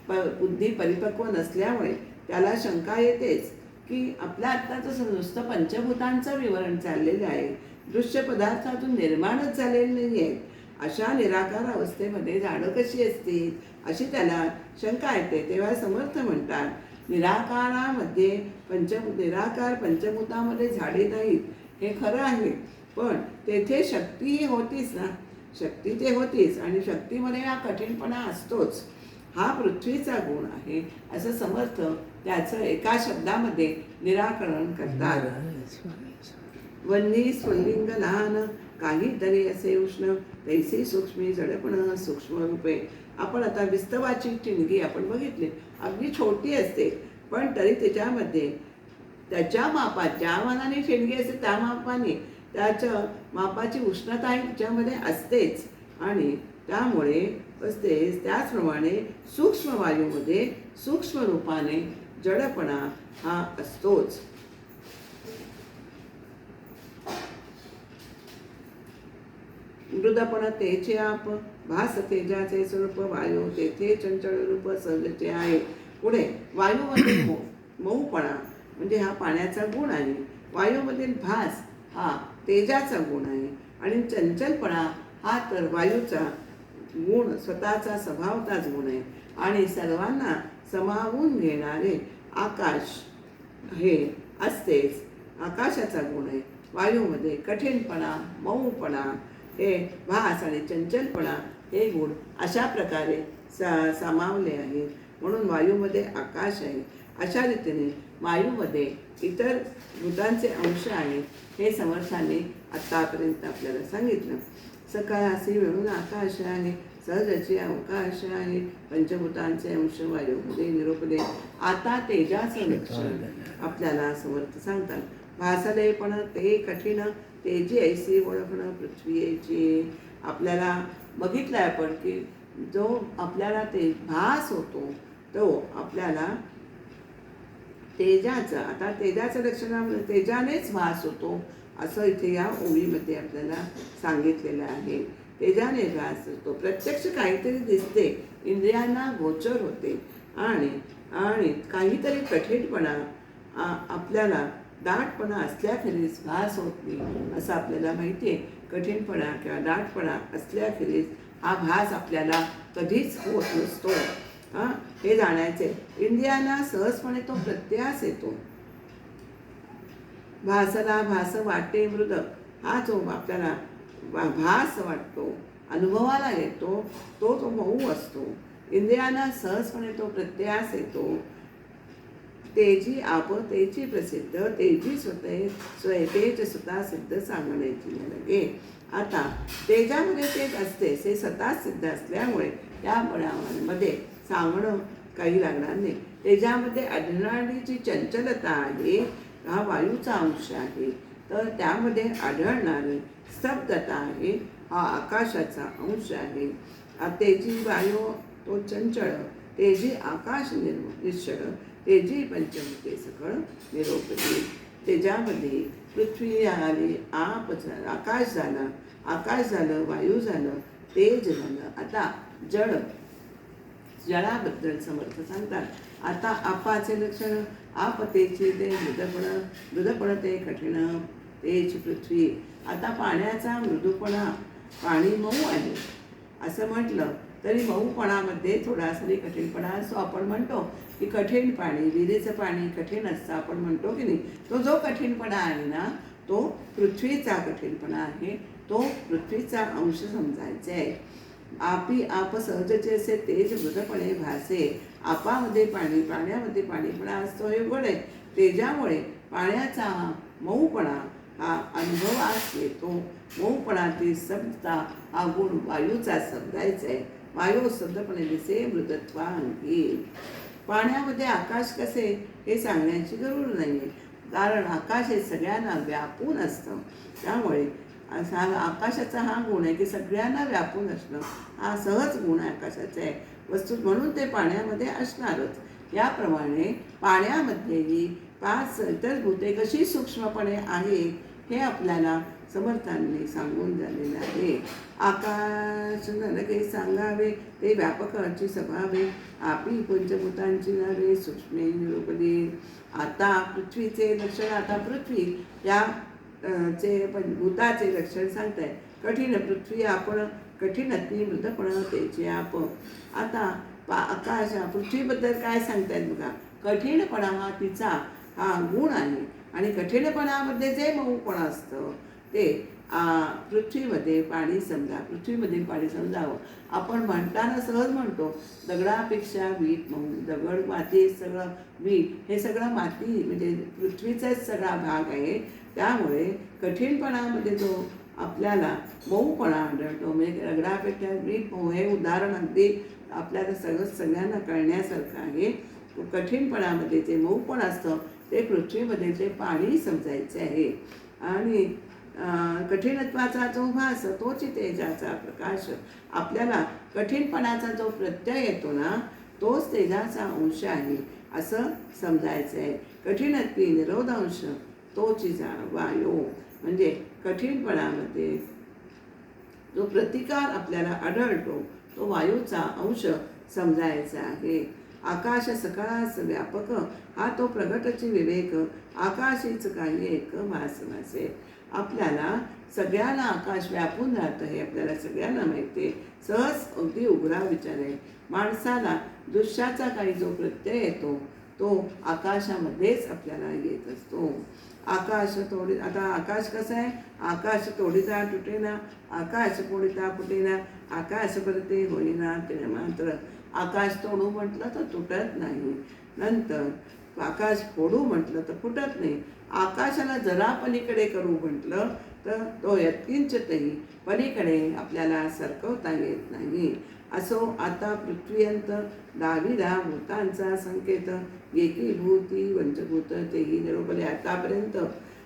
[SPEAKER 1] बुद्धी परिपक्व नसल्यामुळे त्याला शंका येतेच की आपल्या आत्ताचं नुसतं पंचभूतांचं विवरण चाललेलं आहे, दृश्य पदार्थातून निर्माणच झालेलं नाही आहे. अशा निराकार अवस्थेमध्ये झाडं कशी असतील अशी त्याला शंका येते. तेव्हा समर्थ म्हणतात निराकारामध्ये निराकार पंचभूतामध्ये झाडे नाहीत हे खरं आहे, पण तेथे शक्तीही होतीच ना. शक्ती ते होतीच आणि शक्तीमध्ये हा कठीणपणा असतोच. हा पृथ्वीचा गुण आहे असं समर्थ त्याचं एका शब्दामध्ये निराकरण करतात. वन्नी स्वल्लिंग लहान काहीतरी असे उष्ण तैसे सूक्ष्मी जडपण सूक्ष्म रूपे. आपण आता विस्तवाची ठिणगी आपण बघितली, अगदी छोटी असते पण तरी त्याच्यामध्ये त्याच्या मापात ज्या मानाने ठिणगी असते त्या मापाने त्याच्या मापाची उष्णता त्याच्यामध्ये असतेच आणि त्यामुळे असतेच. त्याचप्रमाणे सूक्ष्म वायूमध्ये सूक्ष्म रूपाने जडपणा हा असतोच. मृदपण तेचे आप भास तेजाचे स्वरूप वायू तेथे चंचल रूप सहजचे आहे. पुढे वायूमध्ये मऊपणा म्हणजे हा पाण्याचा गुण आहे. वायूमधील भास हा तेजाचा गुण आहे आणि चंचलपणा हा तर वायूचा गुण स्वतःचा स्वभावताच गुण आहे. आणि सर्वांना समावून घेणारे आकाश हे असतेच आकाशाचा गुण आहे. वायूमध्ये कठीणपणा मऊपणा हे भास आणि चंचलपणा हे गुण अशा प्रकारे सामावले आहेत. म्हणून वायूमध्ये आकाश आहे. अशा रीतीने वायूमध्ये इतर भूतांचे अंश आहेत हे समर्थाने आत्तापर्यंत आपल्याला सांगितलं. सकाळासी मिळून आकाश आहे सहजचे अवकाश आहे पंचभूतांचे अंश वायूमध्ये निरोपले. आता तेजाचं लक्षण आपल्याला समर्थ सांगतात. भासले पण ते कठीण तेजी ऐसी ओळखणं पृथ्वीची. आपल्याला बघितलं आहे आपण की जो आपल्याला ते भास होतो तो आपल्याला तेजाचं, आता तेजाचं लक्षण तेजानेच भास होतो असं इथे या ओळीमध्ये आपल्याला सांगितलेलं आहे. तेजाने भास होतो, प्रत्यक्ष काहीतरी दिसते, इंद्रियांना गोचर होते आणि आणि काहीतरी कठीणपणा आपल्याला दाटपणा असल्याखेरीज भास होत नाही असं आपल्याला माहिती आहे. कठीणपणा किंवा दाटपणा असल्याखेरीज हा भास आपल्याला कधीच होत नसतो. हे जाणायचे. इंद्रियांना सहजपणे तो प्रत्यास येतो. भासला भास वाटे मृद, हा जो आपल्याला भास वाटतो अनुभवाला येतो तो मऊ असतो. इंद्रियांना सहजपणे तो प्रत्यास येतो. तेजी आप तेची प्रसिद्ध तेजी तेज स्वतः सिद्ध सांगण्याची लगे. आता तेजामध्ये तेज असते ते स्वतः सिद्ध असल्यामुळे त्या बळामध्ये सांगणं काही लागणार नाही. तेजामध्ये आढळणारी जी चंचलता आहे हा वायूचा अंश आहे, तर त्यामध्ये आढळणारी स्तब्धता आहे हा आकाशाचा अंश आहे. तेजी वायू तो चंचळ, तेजी आकाश निश्चळ, तेजी पंचभूते सकळ निरोपली. तेजामध्ये पृथ्वी आली, आप झालं, आकाश झालं, वायू झालं, तेज झालं. आता जळाबद्दल समर्थ सांगतात. आता आपाचे लक्षण आप तेची ते मृदपण ते कठीण तेज पृथ्वी. आता पाण्याचा मृदूपणा, पाणी मऊ आहे असं म्हटलं तरी मऊपणामध्ये थोडासा कठीणपणा असतो. आपण म्हणतो की कठीण पाणी, विहिरीचं पाणी कठीण असतं आपण म्हणतो की नाही. तो जो कठीणपणा आहे ना तो पृथ्वीचा कठीणपणा आहे, तो पृथ्वीचा अंश समजायचा आहे. आपी आप सहजचे असे तेज मृदपणे भासे. आपामध्ये पाणी, पाण्यामध्ये पाणीपणा असतो हे गुण आहे. तेजामुळे पाण्याचा मऊपणा हा अनुभवास येतो. मऊपणातील स्तब्धता हा गुण वायूचा समजायचा आहे. वायू स्तब्धपणे दिसे मृदत्वा अंगी. पाण्यामध्ये आकाश कसे हे सांगण्याची गरज नाही आहे, कारण आकाश हे सगळ्यांना व्यापून असतं. त्यामुळे आकाशाचा हा गुण आहे की सगळ्यांना व्यापून असणं हा सहज गुण आहे आकाशाचा आहे वस्तू, म्हणून ते पाण्यामध्ये असणारच. याप्रमाणे पाण्यामध्येही 5 इतर भूते कशी सूक्ष्मपणे आहेत हे आपल्याला समर्थांनी सांगून झालेलं आहे. आकाश नलके सांगावे ते व्यापकाची स्वभावे, आपी पंचभूतांची नव्हे सूक्ष्मे निरूपली. आता पृथ्वीचे लक्षण, आता पृथ्वी या चे भूताचे लक्षण सांगताय. कठीण पृथ्वी आपण कठीण अति मृदपण तेचे आप. आता आकाश पृथ्वीबद्दल काय सांगतायत बघा. कठीणपणा हा तिचा हा गुण आहे आणि कठीणपणामध्ये जे मऊपणा असतं ते पृथ्वीमध्ये पाणी समजा, पृथ्वीमधील पाणी समजावं. आपण म्हणताना सहज म्हणतो दगडापेक्षा वीट मऊ, दगड माती सगळं वीट हे सगळं माती म्हणजे पृथ्वीचाच सगळा भाग आहे. त्यामुळे कठीणपणामध्ये जो आपल्याला मऊपणा आढळतो म्हणजे दगडापेक्षा वीट मऊ हे उदाहरण अगदी आपल्याला सगळ्यांना कळण्यासारखं आहे. कठीणपणामध्ये जे मऊपण असतं ते पृथ्वीमध्ये जे पाणी समजायचे आहे. आणि कठीणत्वाचा जो भास तोच तेजाचा प्रकाश. आपल्याला कठीणपणाचा जो प्रत्यय येतो ना तोच तेजाचा अंश आहे असं समजायचं आहे. कठीणत्वी निरोधांश तोची वायू म्हणजे कठीणपणामध्ये जो प्रतिकार आपल्याला आढळतो तो वायूचा अंश समजायचा आहे. आकाश सकळास व्यापक हा तो प्रगटची विवेक, आकाशीच काही एक भासमासे. आपल्याला सगळ्यांना आकाश व्यापून राहतं हे आपल्याला सगळ्यांना माहिती आहे. सहज अगदी उघडा विचार आहे. माणसाला दृश्याचा काही जो प्रत्यय येतो तो आकाशामध्येच आपल्याला येत असतो. आकाश तोडी, आता आकाश कसं आहे, आकाश तोडीचा तुटेना, आकाश पोडिता फुटेना, आकाश परते होईना ते मात्र. आकाश तोडू म्हटलं तर तुटत नाही, नंतर आकाश फोडू म्हटलं तर फुटत नाही. आकाशाला जरा पलीकडे करू म्हटलं तर तो यत्किंचितही पलीकडे आपल्याला सरकवता येत नाही. असो आता पृथ्वीयंत दहा भूतांचा संकेत, एकी भूती पंचभूत तेही निरोपले. आतापर्यंत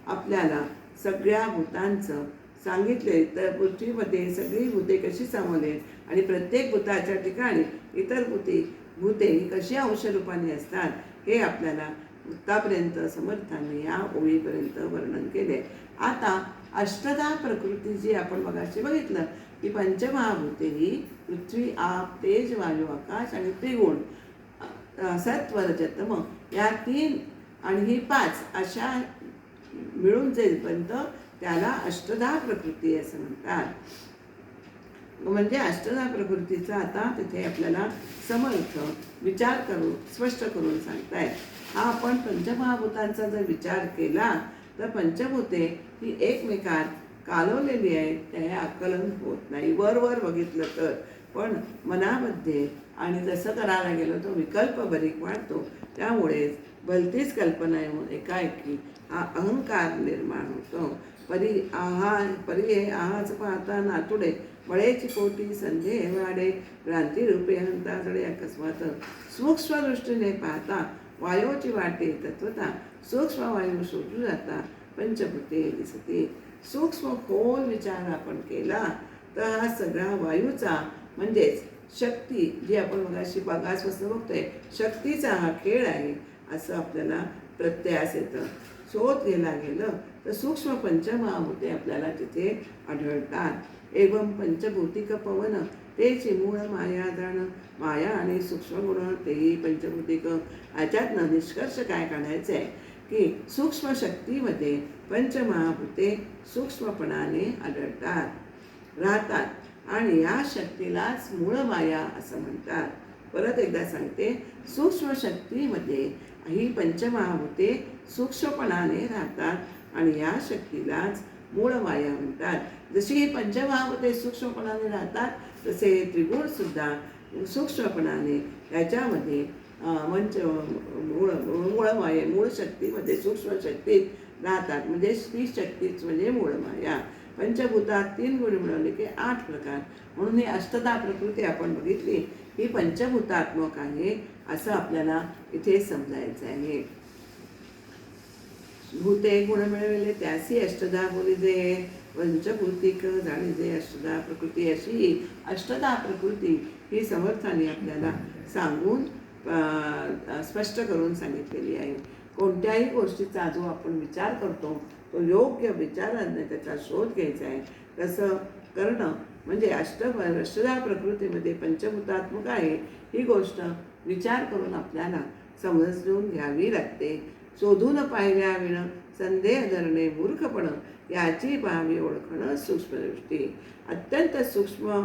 [SPEAKER 1] आपल्याला सगळ्या भूतांचं सांगितले. तर पृथ्वीमध्ये सगळी भूते कशी सामावले आणि प्रत्येक भूताच्या ठिकाणी इतर भूते ही कशी अंशरूपाने असतात हे आपल्याला आतापर्यंत समर्थांनी या ओळीपर्यंत वर्णन केले. आता अष्टधा प्रकृती जी आपण मगाशी बघितलं की पंचमहाभूते ही पृथ्वी, आप, तेज, वायू, आकाश आणि त्रिगुण सत्व रजतम या 3 आणि ही 5 अशा मिळून जाईपर्यंत त्याला अष्टधा प्रकृती असं म्हणतात. म्हणजे अष्टधा प्रकृतीचा आता तिथे आपल्याला समर्थ विचार करून स्पष्ट करून सांगतायत. हा आपण पंचमहाभूतांचा जर विचार केला तर पंचभूते ही एकमेकात कालवलेली आहेत, ते आकलन होत नाही वर बघितलं तर. पण मनामध्ये आणि जसं करायला गेलो तो विकल्प बरीक वाढतो. त्यामुळे भलतीच कल्पना येऊन एकाएकी हा अहंकार निर्माण होतो. परी हे आहाच पाहता नातुडे, बळेची कोटी संधे वाडे, भ्रांती रूपे हंताकडे अकस्मात. सूक्ष्म दृष्टीने पाहता वायूची वाटे तत्वता, सूक्ष्म वायू सोडू जाता पंचभूते दिसते. सूक्ष्म खोल विचार आपण केला तर हा सगळा वायूचा म्हणजेच शक्ती जी आपण मगाशी बागासपासून बघतोय शक्तीचा हा खेळ आहे असं आपल्याला प्रत्ययास येतं. शोध गेला गेलं तर सूक्ष्म पंचमहाभूते आपल्याला तिथे आढळतात. एवं पंचभौतिक पवन तेची मूळ माया जाण, माया आणि सूक्ष्म गुण तेही पंचभौतिक. याच्यातनं निष्कर्ष काय काढायचं आहे की सूक्ष्म शक्तीमध्ये पंचमहाभूते सूक्ष्मपणाने आढळतात राहतात आणि या शक्तीलाच मूळ माया असं म्हणतात. परत एकदा सांगते, सूक्ष्म शक्तीमध्ये ही पंचमहाभूते सूक्ष्मपणाने राहतात आणि या शक्तीलाच मूळ माया म्हणतात. जशी ही पंचमहाभूते सूक्ष्मपणाने राहतात तसे त्रिगुणसुद्धा सूक्ष्मपणाने याच्यामध्ये मूळ माये मूळ शक्तीमध्ये सूक्ष्म शक्तीत राहतात. म्हणजे ती शक्तीच म्हणजे मूळ माया. पंचभूतात 3 गुण मिळवले की 8 प्रकार. म्हणून ही अष्टधा प्रकृती आपण बघितली ही पंचभूतात्मक आहे असं आपल्याला इथे समजायचं आहे. भूते गुण मिळवले त्यासी अष्टधा बोलिजे, पंचभूतिक जाणीजे अष्टधा प्रकृती. अशी अष्टधा प्रकृती ही समर्थाने आपल्याला सांगून स्पष्ट करून सांगितलेली आहे. कोणत्याही गोष्टीचा जो आपण विचार करतो तो योग्य विचाराने त्याचा शोध घ्यायचा आहे. तसं करणं म्हणजे अष्टधा प्रकृतीमध्ये पंचभूतात्मक आहे ही गोष्ट विचार करून आपल्याला समजून घ्यावी लागते. शोधून पाहिल्या विण संदेह धरणे मूर्खपण, याची पाहावी ओळखणं सूक्ष्मदृष्टी. अत्यंत सूक्ष्म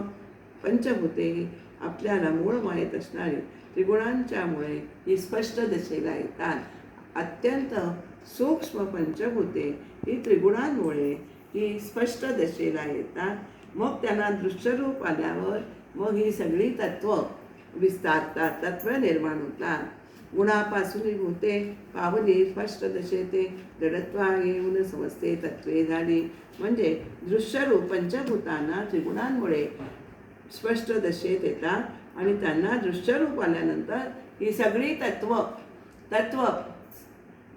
[SPEAKER 1] पंचभूते आपल्याला मूळ माहीत असणारी त्रिगुणांच्यामुळे ही स्पष्ट दिशेला येतात. अत्यंत सूक्ष्म पंचभूते ही त्रिगुणांमुळे की स्पष्ट दशेला येतात. मग त्यांना दृश्यरूप आल्यावर मग ही सगळी तत्व विस्तारतात, तत्व निर्माण होतात. गुणापासून भूते पावली स्पष्ट दशेते, जडत्वा येऊन समजते तत्वे झाली. म्हणजे दृश्यरूप पंचभूतांना त्रिगुणांमुळे स्पष्ट दशेत येतात आणि त्यांना दृश्यरूप आल्यानंतर ही सगळी तत्व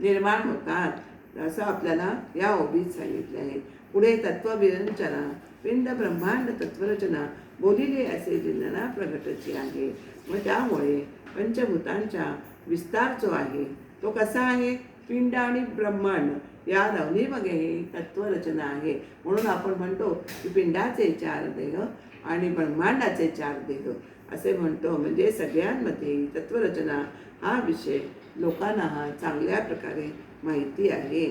[SPEAKER 1] निर्माण होतात, असं आपल्याला या ओबीत सांगितले आहे. पुढे तत्वविरंचना पिंड ब्रह्मांड तत्वरचना बोलिले असे जिन्ना प्रगटची आहे. मग त्यामुळे पंचभूतांचा विस्तार जो आहे तो कसा आहे, पिंड आणि ब्रह्मांड या दोन्हीमध्ये तत्वरचना आहे. म्हणून आपण म्हणतो की पिंडाचे 4 देह आणि ब्रह्मांडाचे 4 देह असे म्हणतो. म्हणजे सगळ्यांमध्ये तत्वरचना हा विषय लोकांना हा चांगल्या प्रकारे माहिती आहे.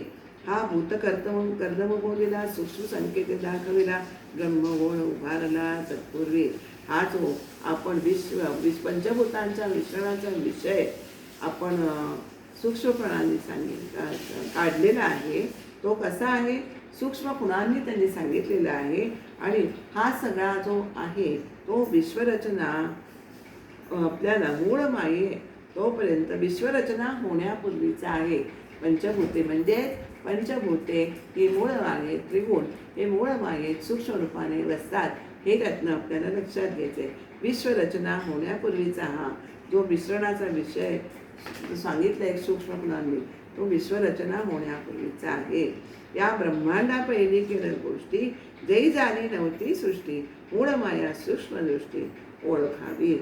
[SPEAKER 1] हा कर्दम बोलिला सूक्ष्म संकेत दाखविला, ब्रह्मगुण उभारला तत्पूर्वी. हा जो आपण पंचभूतांच्या मिश्रणाचा विषय आपण सूक्ष्मपणाने काढलेला आहे, तो कसा आहे, सूक्ष्म गुणांनी त्यांनी सांगितलेला आहे. आणि हा सगळा जो आहे तो विश्वरचना आपल्याला मूळ माये तोपर्यंत विश्वरचना होण्यापूर्वीचा आहे. पंचभूते म्हणजे पंचभूते ही मूळ माये, त्रिगुण हे मूळ मायेत सूक्ष्म रूपाने बसतात. हे रत्न आपल्याला लक्षात घ्यायचे. विश्वरचना होण्यापूर्वीचा हा जो मिश्रणाचा विषय सांगितला आहे सूक्ष्म गुणांनी, तो विश्वरचना होण्यापूर्वीचा आहे. या ब्रह्मांडा पहिली केलं गोष्टी, जै झाली नव्हती सृष्टी, मूळ माया सूक्ष्म दृष्टी ओळखावी.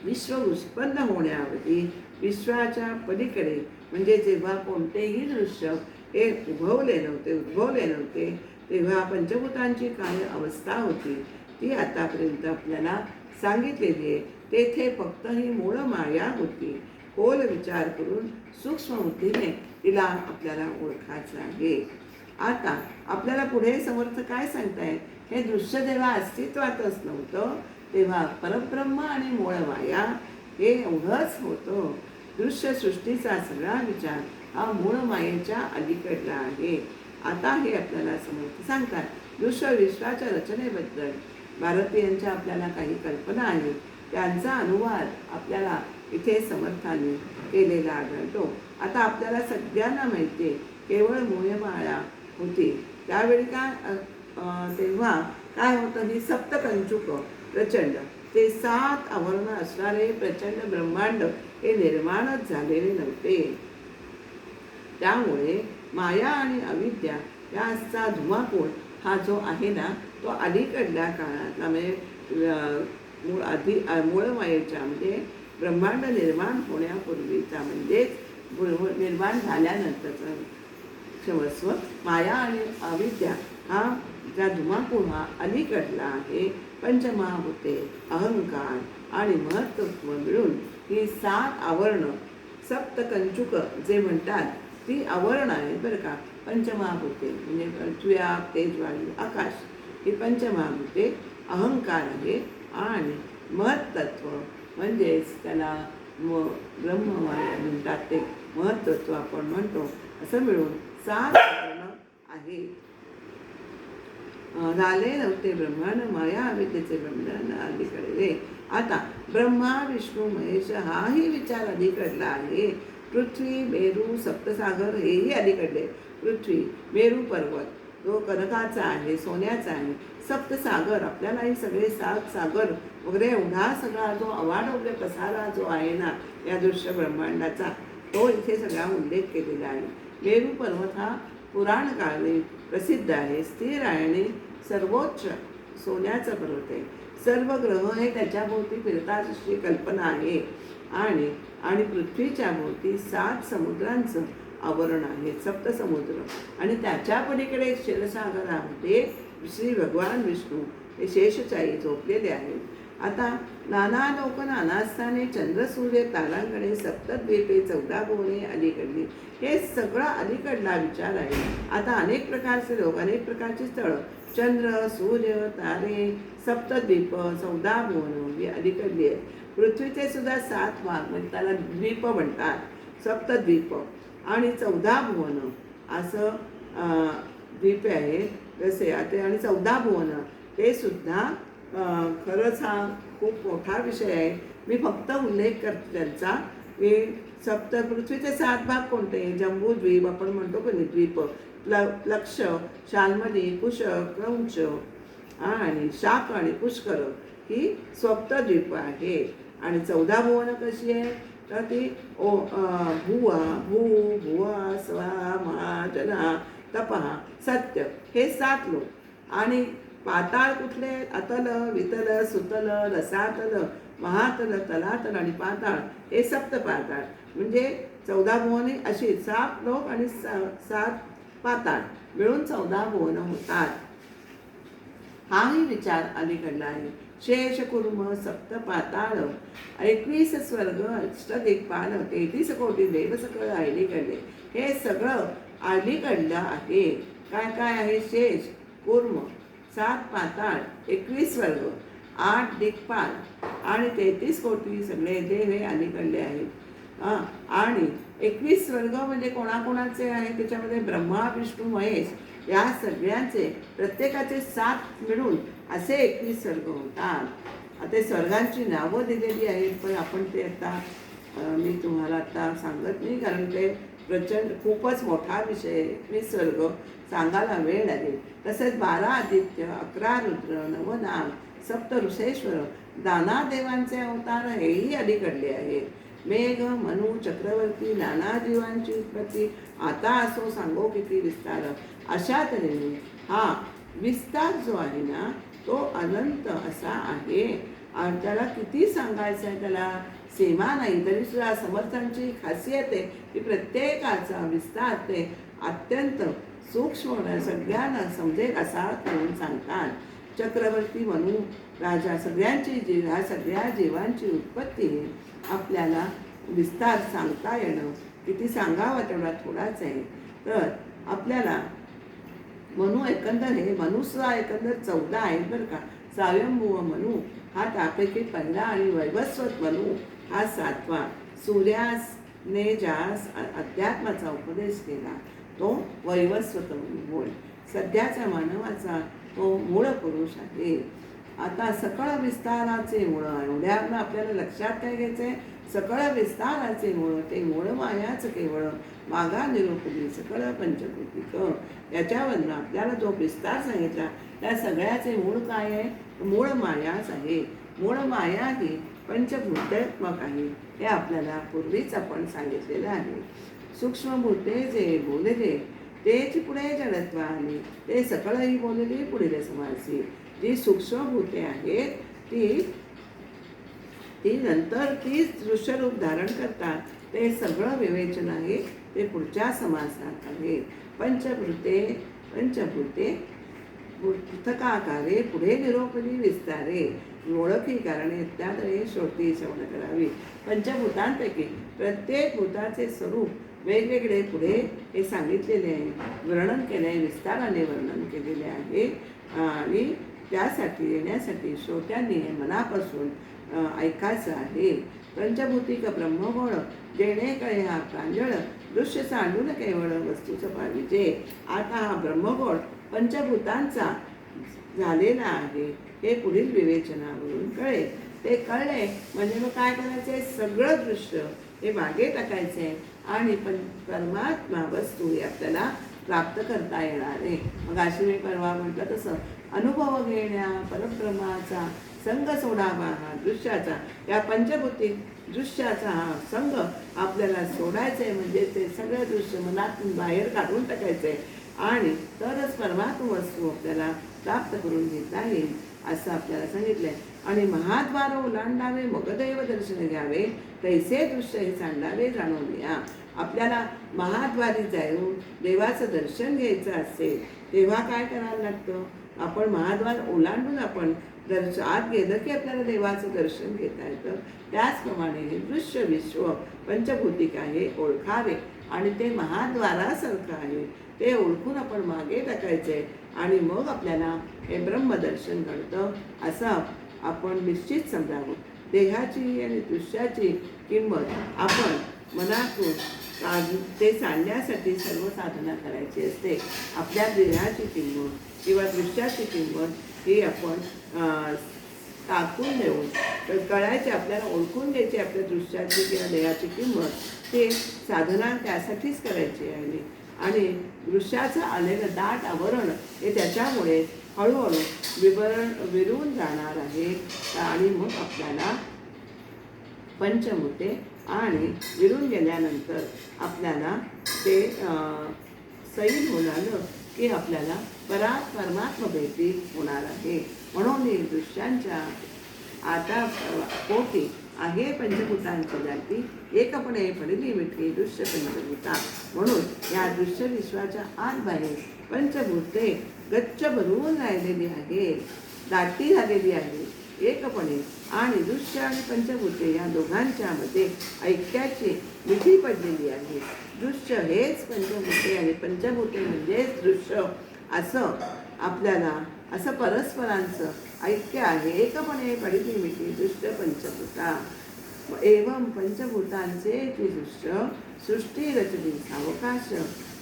[SPEAKER 1] विश्व उत्पन्न होण्याआधी विश्वाच्या पलीकडे म्हणजे जेव्हा कोणतेही दृश्य हे उद्भवले नव्हते तेव्हा पंचभूतांची काय अवस्था होती ती आतापर्यंत आपल्याला सांगितलेली आहे. तेथे फक्त ही मूळ माया होती. खोल विचार करून सूक्ष्म बुद्धीने तिला आपल्याला ओळखायचं आहे. आता आपल्याला पुढे समर्थ काय सांगताय, हे दृश्य जेव्हा अस्तित्वातच नव्हतं तेव्हा परब्रह्म आणि मूळ माया हे एवढंच होतं. दृश्य सृष्टीचा सगळा विचार हा मूळ मायेच्या अलीकडला आहे. आता हे आपल्याला समर्थ सांगतात. दृश्य विश्वाच्या रचनेबद्दल भारतीयांच्या आपल्याला काही कल्पना आहेत, त्यांचा अनुवाद आपल्याला इथे समर्थाने केलेला आढळतो. आता आपल्याला सगळ्यांना माहिती आहे केवळ मूळमाया होती त्यावेळी तेव्हा काय होतं, ही सप्तकंचुक प्रचंड ते 7 आवरण असणारे प्रचंड ब्रह्मांड हे निर्माणच झालेले नव्हते. त्यामुळे माया आणि अविद्या याचा धुमाकूळ हा जो आहे ना तो अलीकडल्या काळातला म्हणजे मूळ मायेच्या म्हणजे ब्रह्मांड निर्माण होण्यापूर्वीचा म्हणजेच निर्माण झाल्यानंतरचा क्षमस्व माया आणि अविद्या हा ज्या धुमाकूळ हा अलीकडला आहे. पंचमहाभूते अहंकार आणि महत्त्व मिळून ही 7 आवरण सप्तकंचुक जे म्हणतात ती आवरण आहेत बरं का. पंचमहाभूते म्हणजे पृथ्वी आप तेज वायू आकाश ही पंचमहाभूते अहंकार आहे आणि महत्त्व म्हणजेच त्याला ब्रह्ममाया म्हणतात ते महत्त्व आपण म्हणतो. असं मिळून 7 आवरण आहे. झाले नव्हते ब्रह्मांड माया अविद्येचे ब्रह्मांड अलीकडे रे. आता ब्रह्मा विष्णू महेश हाही विचार अलीकडला आहे. पृथ्वी मेरू सप्तसागर हेही अलीकडले. पृथ्वी मेरू पर्वत जो कनकाचा आहे सोन्याचा आहे. सप्तसागर आपल्याला हे सगळे 7 सागर वगैरे एवढा सगळा जो अवाढव्य पसारा जो आहे ना या दृश्य ब्रह्मांडाचा तो इथे सगळा उल्लेख केलेला आहे. मेरू पर्वत हा पुराण काळी प्रसिद्ध आहे. स्थिर आहे आणि सर्वोच्च सोन्याचा पर्वत आहे. सर्व ग्रह हे त्याच्या भोवती फिरतात अशी कल्पना आहे. आणि पृथ्वीच्या भोवती 7 समुद्रांचं आवरण आहे, सप्तसमुद्र. आणि त्याच्या पलीकडे क्षीरसागरामध्ये श्री भगवान विष्णू हे शेषशायी झोपलेले आहेत. आता नाना लोक नाना स्थाने चंद्र सूर्य तारांगणे सप्तद्वीपे 14 भुवने अलीकडली हे सगळं अलीकडला विचार आहे. आता अनेक प्रकारचे लोक अनेक प्रकारची स्थळं चंद्र सूर्य तारे सप्तद्वीप 14 भुवन ही अलीकडली आहे. पृथ्वीचे सुद्धा 7 भाग म्हणजे त्याला द्वीप म्हणतात सप्तद्वीप आणि 14 भुवन असं द्वीप आहे जसे आता, आणि 14 भुवन ते सुद्धा खरंच हा खूप मोठा विषय आहे. मी फक्त उल्लेख करते त्यांचा की पृथ्वीचे 7 भाग कोणते? जम्बूद्वीप आपण म्हणतो की द्वीप, लक्ष, शाल्मली, कुश, क्रौंच आणि शाक आणि पुष्कर ही सप्तद्वीप आहे. आणि 14 भुवन कशी आहे तर ती भुवा, भुवा, स्वा, महा, जना, तपहा, सत्य हे 7 लोक. आणि पाताळ कुठले? अतल, वितल, सुतल, रसातल, महातल, तलातल आणि पाताळ हे सप्तपाताळ. म्हणजे 14 भुवने अशी 7 लोक आणि 7 पाताळ मिळून 14 भुवन होतात. हाही विचार अलीकडला आहे. शेष, कुर्म, सप्त पाताळ, 21 स्वर्ग, अष्टदिक्पाल, 33 कोटी देव सकळ अलीकडले, हे सगळं अलीकडलं आहे. काय काय आहे? शेष, कुर्म, 7 पाताळ, 21 स्वर्ग, 8 दिक्पाल आणि 33 कोटी सगळे देव हे अलीकडले आहेत. आणि 21 स्वर्ग म्हणजे कोणाकोणाचे आहे? त्याच्यामध्ये ब्रह्मा, विष्णू, महेश या सगळ्यांचे प्रत्येकाचे 7 मिळून असे 21 स्वर्ग होतात. आता स्वर्गांची नावं दिलेली आहेत, पण आपण ते आता मी तुम्हाला आता सांगत नाही, कारण ते प्रचंड खूपच मोठा विषय. 21 स्वर्ग सांगायला वेळ लागेल. तसेच 12 आदित्य, 11 रुद्र, 9 नाग, 7 ऋषेश्वर, दाना देवांचे अवतार हेही अलीकडले आहेत. मेघ, मनु, चक्रवर्ती, नाना जीवांची उत्पत्ती, आता असो सांगो किती विस्तार. अशा तऱ्हेने हा विस्तार जो आहे ना तो अनंत असा आहे. त्याला किती सांगायचं आहे, त्याला सीमा नाही. तरी सुद्धा समर्थांची खासियत आहे की प्रत्येकाचा विस्तार ते अत्यंत सूक्ष्म सगळ्यांना समजेल असा करून सांगतात. चक्रवर्ती, मनु, राजा सगळ्यांची ह्या सगळ्या जीवांची उत्पत्ती आपल्याला विस्तार सांगता येणं किती सांगावं तेवढा थोडाच आहे. तर आपल्याला मनु एकंदर हे मनुसुद्धा एकंदर 14 आहेत बरं का. स्वयंभुव मनु हा त्यापैकी पहिला आणि वैवस्वत मनु हा 7वा. सूर्यासने ज्यास अध्यात्माचा उपदेश केला तो वैवस्वत मनु होय. सध्याच्या मानवाचा तो मूळ पुरुष आहे. आता सकळ विस्ताराचे मूळ, एवढ्यावरून आपल्याला लक्षात काय घ्यायचं आहे? सकळ विस्ताराचे मूळ ते मूळ मायाच केवळ, मागा निरूपली सकळ पंचभूतिक. याच्यावरून आपल्याला जो विस्तार सांगितला त्या सगळ्याचे मूळ काय आहे? मूळ मायाच आहे. मूळ माया ही पंचभूतात्मक आहे. हे आपल्याला पूर्वीच आपण सांगितलेलं आहे. सूक्ष्मभूते जे बोलले तेच पुढे जडत्व आले, ते सकळही बोलले पुढे समासी. जी सूक्ष्मभूते आहेत ती नंतर तीच दृश्यरूप धारण करतात. ते सगळं विवेचन आहे ते पुढच्या समासात आहे. पंचभूते पृथकाकारे पुढे निरोपली विस्तारे, ओळखी कारणे त्याद्वारे श्रोती श्रवण करावी. पंचभूतांपैकी प्रत्येक भूताचे स्वरूप वेगवेगळे पुढे हे सांगितलेले आहे, वर्णन केले आहे, विस्ताराने वर्णन केलेले आहे. आणि त्यासाठी येण्यासाठी श्रोत्यांनी हे मनापासून ऐकायचं आहे. पंचभूतिक ब्रह्मगोळ जेणे कळे हा प्रांजळ, दृश्य सांडून केवळ वस्तूचं पाहिजे. आता हा ब्रह्मगोळ पंचभूतांचा झालेला आहे हे पुढील विवेचनावरून कळेल. ते कळले म्हणजे मग काय करायचे? सगळं दृश्य हे मागे टाकायचे आणि परमात्मा वस्तू हे आपल्याला प्राप्त करता येणार आहे. मग अशी मी परवा म्हटलं तसं अनुभव घेण्या परब्रह्माचा संग सोडावा. हा दृश्याचा या पंचभूतिक दृश्याचा हा संग आपल्याला सोडायचा आहे. म्हणजे ते सगळं दृश्य मनातून बाहेर काढून टाकायचं आहे आणि तरच परमात्मा वस्तू आपल्याला प्राप्त करून घेता येईल असं आपल्याला सांगितलंय. आणि महाद्वार ओलांडावे मगदैव दर्शन घ्यावे, तैसे दृश्य हे सांडावे जाणून घ्या. आपल्याला महाद्वारी जाऊन देवाचं दर्शन घ्यायचं असेल तेव्हा काय करायला लागतं? आपण महाद्वार ओलांडून आपण आत गेलं की आपल्याला देवाचं दर्शन घेता येतं. त्याचप्रमाणे हे दृश्य विश्व पंचभूतिक आहे, ओळखावे आणि ते महाद्वारासारखं आहे ते ओळखून आपण मागे टाकायचे आणि मग आपल्याला हे ब्रह्मदर्शन घडतं असं आपण निश्चित समजावं. देहाची आणि दृश्याची किंमत आपण मनातून ते सांडण्यासाठी सर्व साधना करायची असते. आपल्या देहाची किंमत किंवा दृश्याची किंमत ही आपण टाकून देऊन कळायची, आपल्याला ओळखून द्यायची आपल्या दृश्याची किंवा देहाची किंमत. ते साधना त्यासाठीच करायची आहे. आणि दृश्याचं आलेलं दाट आवरण हे त्याच्यामुळे हळूहळू विरून जाणार आहे. आणि मग आपल्याला पंचभूते आणि विरून गेल्यानंतर आपल्याला ते सैल होणार की आपल्याला परमात्मा भेटी होणार आहे. म्हणून हे दृश्यांच्या आता पोटी आहे पंचभूतांची जाती एकपणे पडली मिठी दृश्य पंचभूता. म्हणून या दृश्य विश्वाच्या आत बाहेर पंचभूते गच्च भरून राहिलेली आहे, दाटी झालेली आहे एकपणे. आणि दृश्य आणि पंचभूते या दोघांच्या मध्ये ऐक्याची मिठी पडलेली आहे. दृश्य हेच पंचभूते आणि पंचभूते म्हणजेच दृश्य, असं आपल्याला असं परस्परांचं ऐक्य आहे. एकपणे पडली मिठी दृश्य पंचभूता एवं पंचभूतांचे दृश्य सृष्टी रचली सावकाश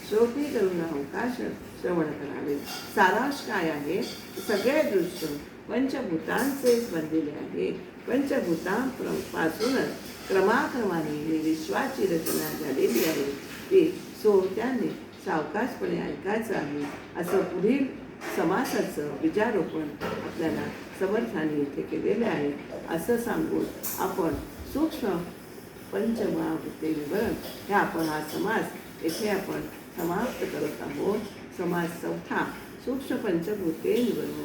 [SPEAKER 1] श्रोती करून अवकाश श्रवण करावे. सारांश काय आहे? सगळे दृश्य पंचभूतांचेच बनलेले आहे. पंचभूतांपासूनच क्रमाक्रमाने विश्वाची रचना झालेली आहे. ती त्यांनी सावकाशपणे ऐकायचं आहे. असं पुढील समासाचं विचारोपण आपल्याला समर्थाने इथे केलेलं आहे. असं सांगून आपण सूक्ष्म पंचमहाभूते विवरण हे आपण हा समास येथे आपण समाप्त करत आहोत. समास चौथा सूक्ष्म पंचभूते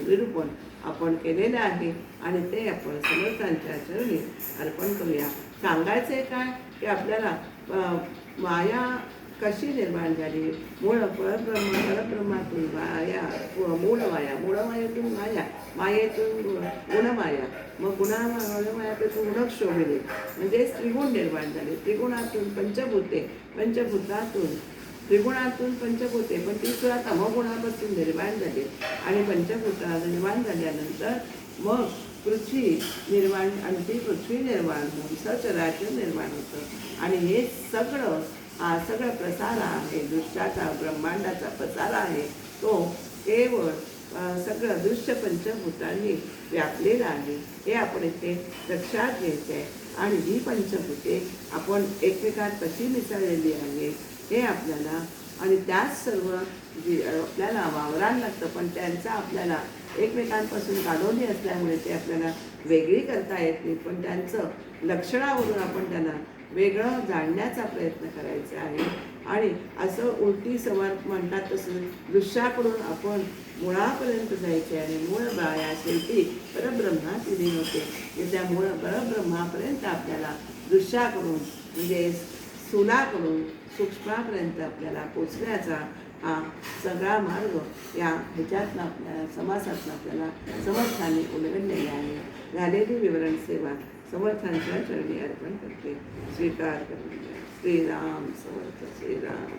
[SPEAKER 1] निरूपण आपण केलेलं आहे आणि ते आपण समर्थांच्या चरणी अर्पण करूया. सांगायचे काय की आपल्याला माया कशी निर्माण झाली? परब्रह्मातून माया, मूळमायेतून माया, मायेतून गुणमाया, मग गुणमायापासून गुणक शोभिले म्हणजे त्रिगुण निर्माण झाले. त्रिगुणातून पंचभूते, पंचभूतातून त्रिगुणातून पंचभूते, पण ती सुद्धा तमगुणापासून निर्माण झाली. आणि पंचभूता निर्माण झाल्यानंतर मग पृथ्वी निर्माण, आणि ती पृथ्वी निर्माण होऊन सचराचर निर्माण होतं. आणि हे सगळं प्रसार आहे, दृश्याचा ब्रह्मांडाचा प्रसार आहे. तो केवळ सगळं दृश्य पंचभूतांनी व्यापलेलं आहे. हे आपण इथे लक्षात घ्यायचं आहे. आणि ही पंचभूते आपण एकमेकात कशी मिसळलेली आहे हे आपल्याला, आणि त्याच सर्व आपल्याला वावरायला लागतं, पण त्यांचा आपल्याला एकमेकांपासून काढवली असल्यामुळे ते आपल्याला वेगळी करता येत नाही. पण त्यांचं लक्षणावरून आपण त्यांना वेगळं जाणण्याचा प्रयत्न करायचा आहे. आणि असं उलटी समर्थ म्हणतात तसं दृश्याकडून आपण मुळापर्यंत जायचे. आणि मूळ बाया शेवटी परब्रह्मात विलीन होते. त्या मूळ परब्रह्मापर्यंत आपल्याला दृश्याकडून म्हणजे स्थूलाकडून सूक्ष्मापर्यंत आपल्याला पोचण्याचा हा सगळा मार्ग या ह्याच्यातनं आपल्याला समासातनं आपल्याला समर्थाने उलगडलेला आहे. झालेली विवरण सेवा समर्थांच्या चरणी अर्पण करते. स्वीकार करून श्रीराम समर्थ श्रीराम.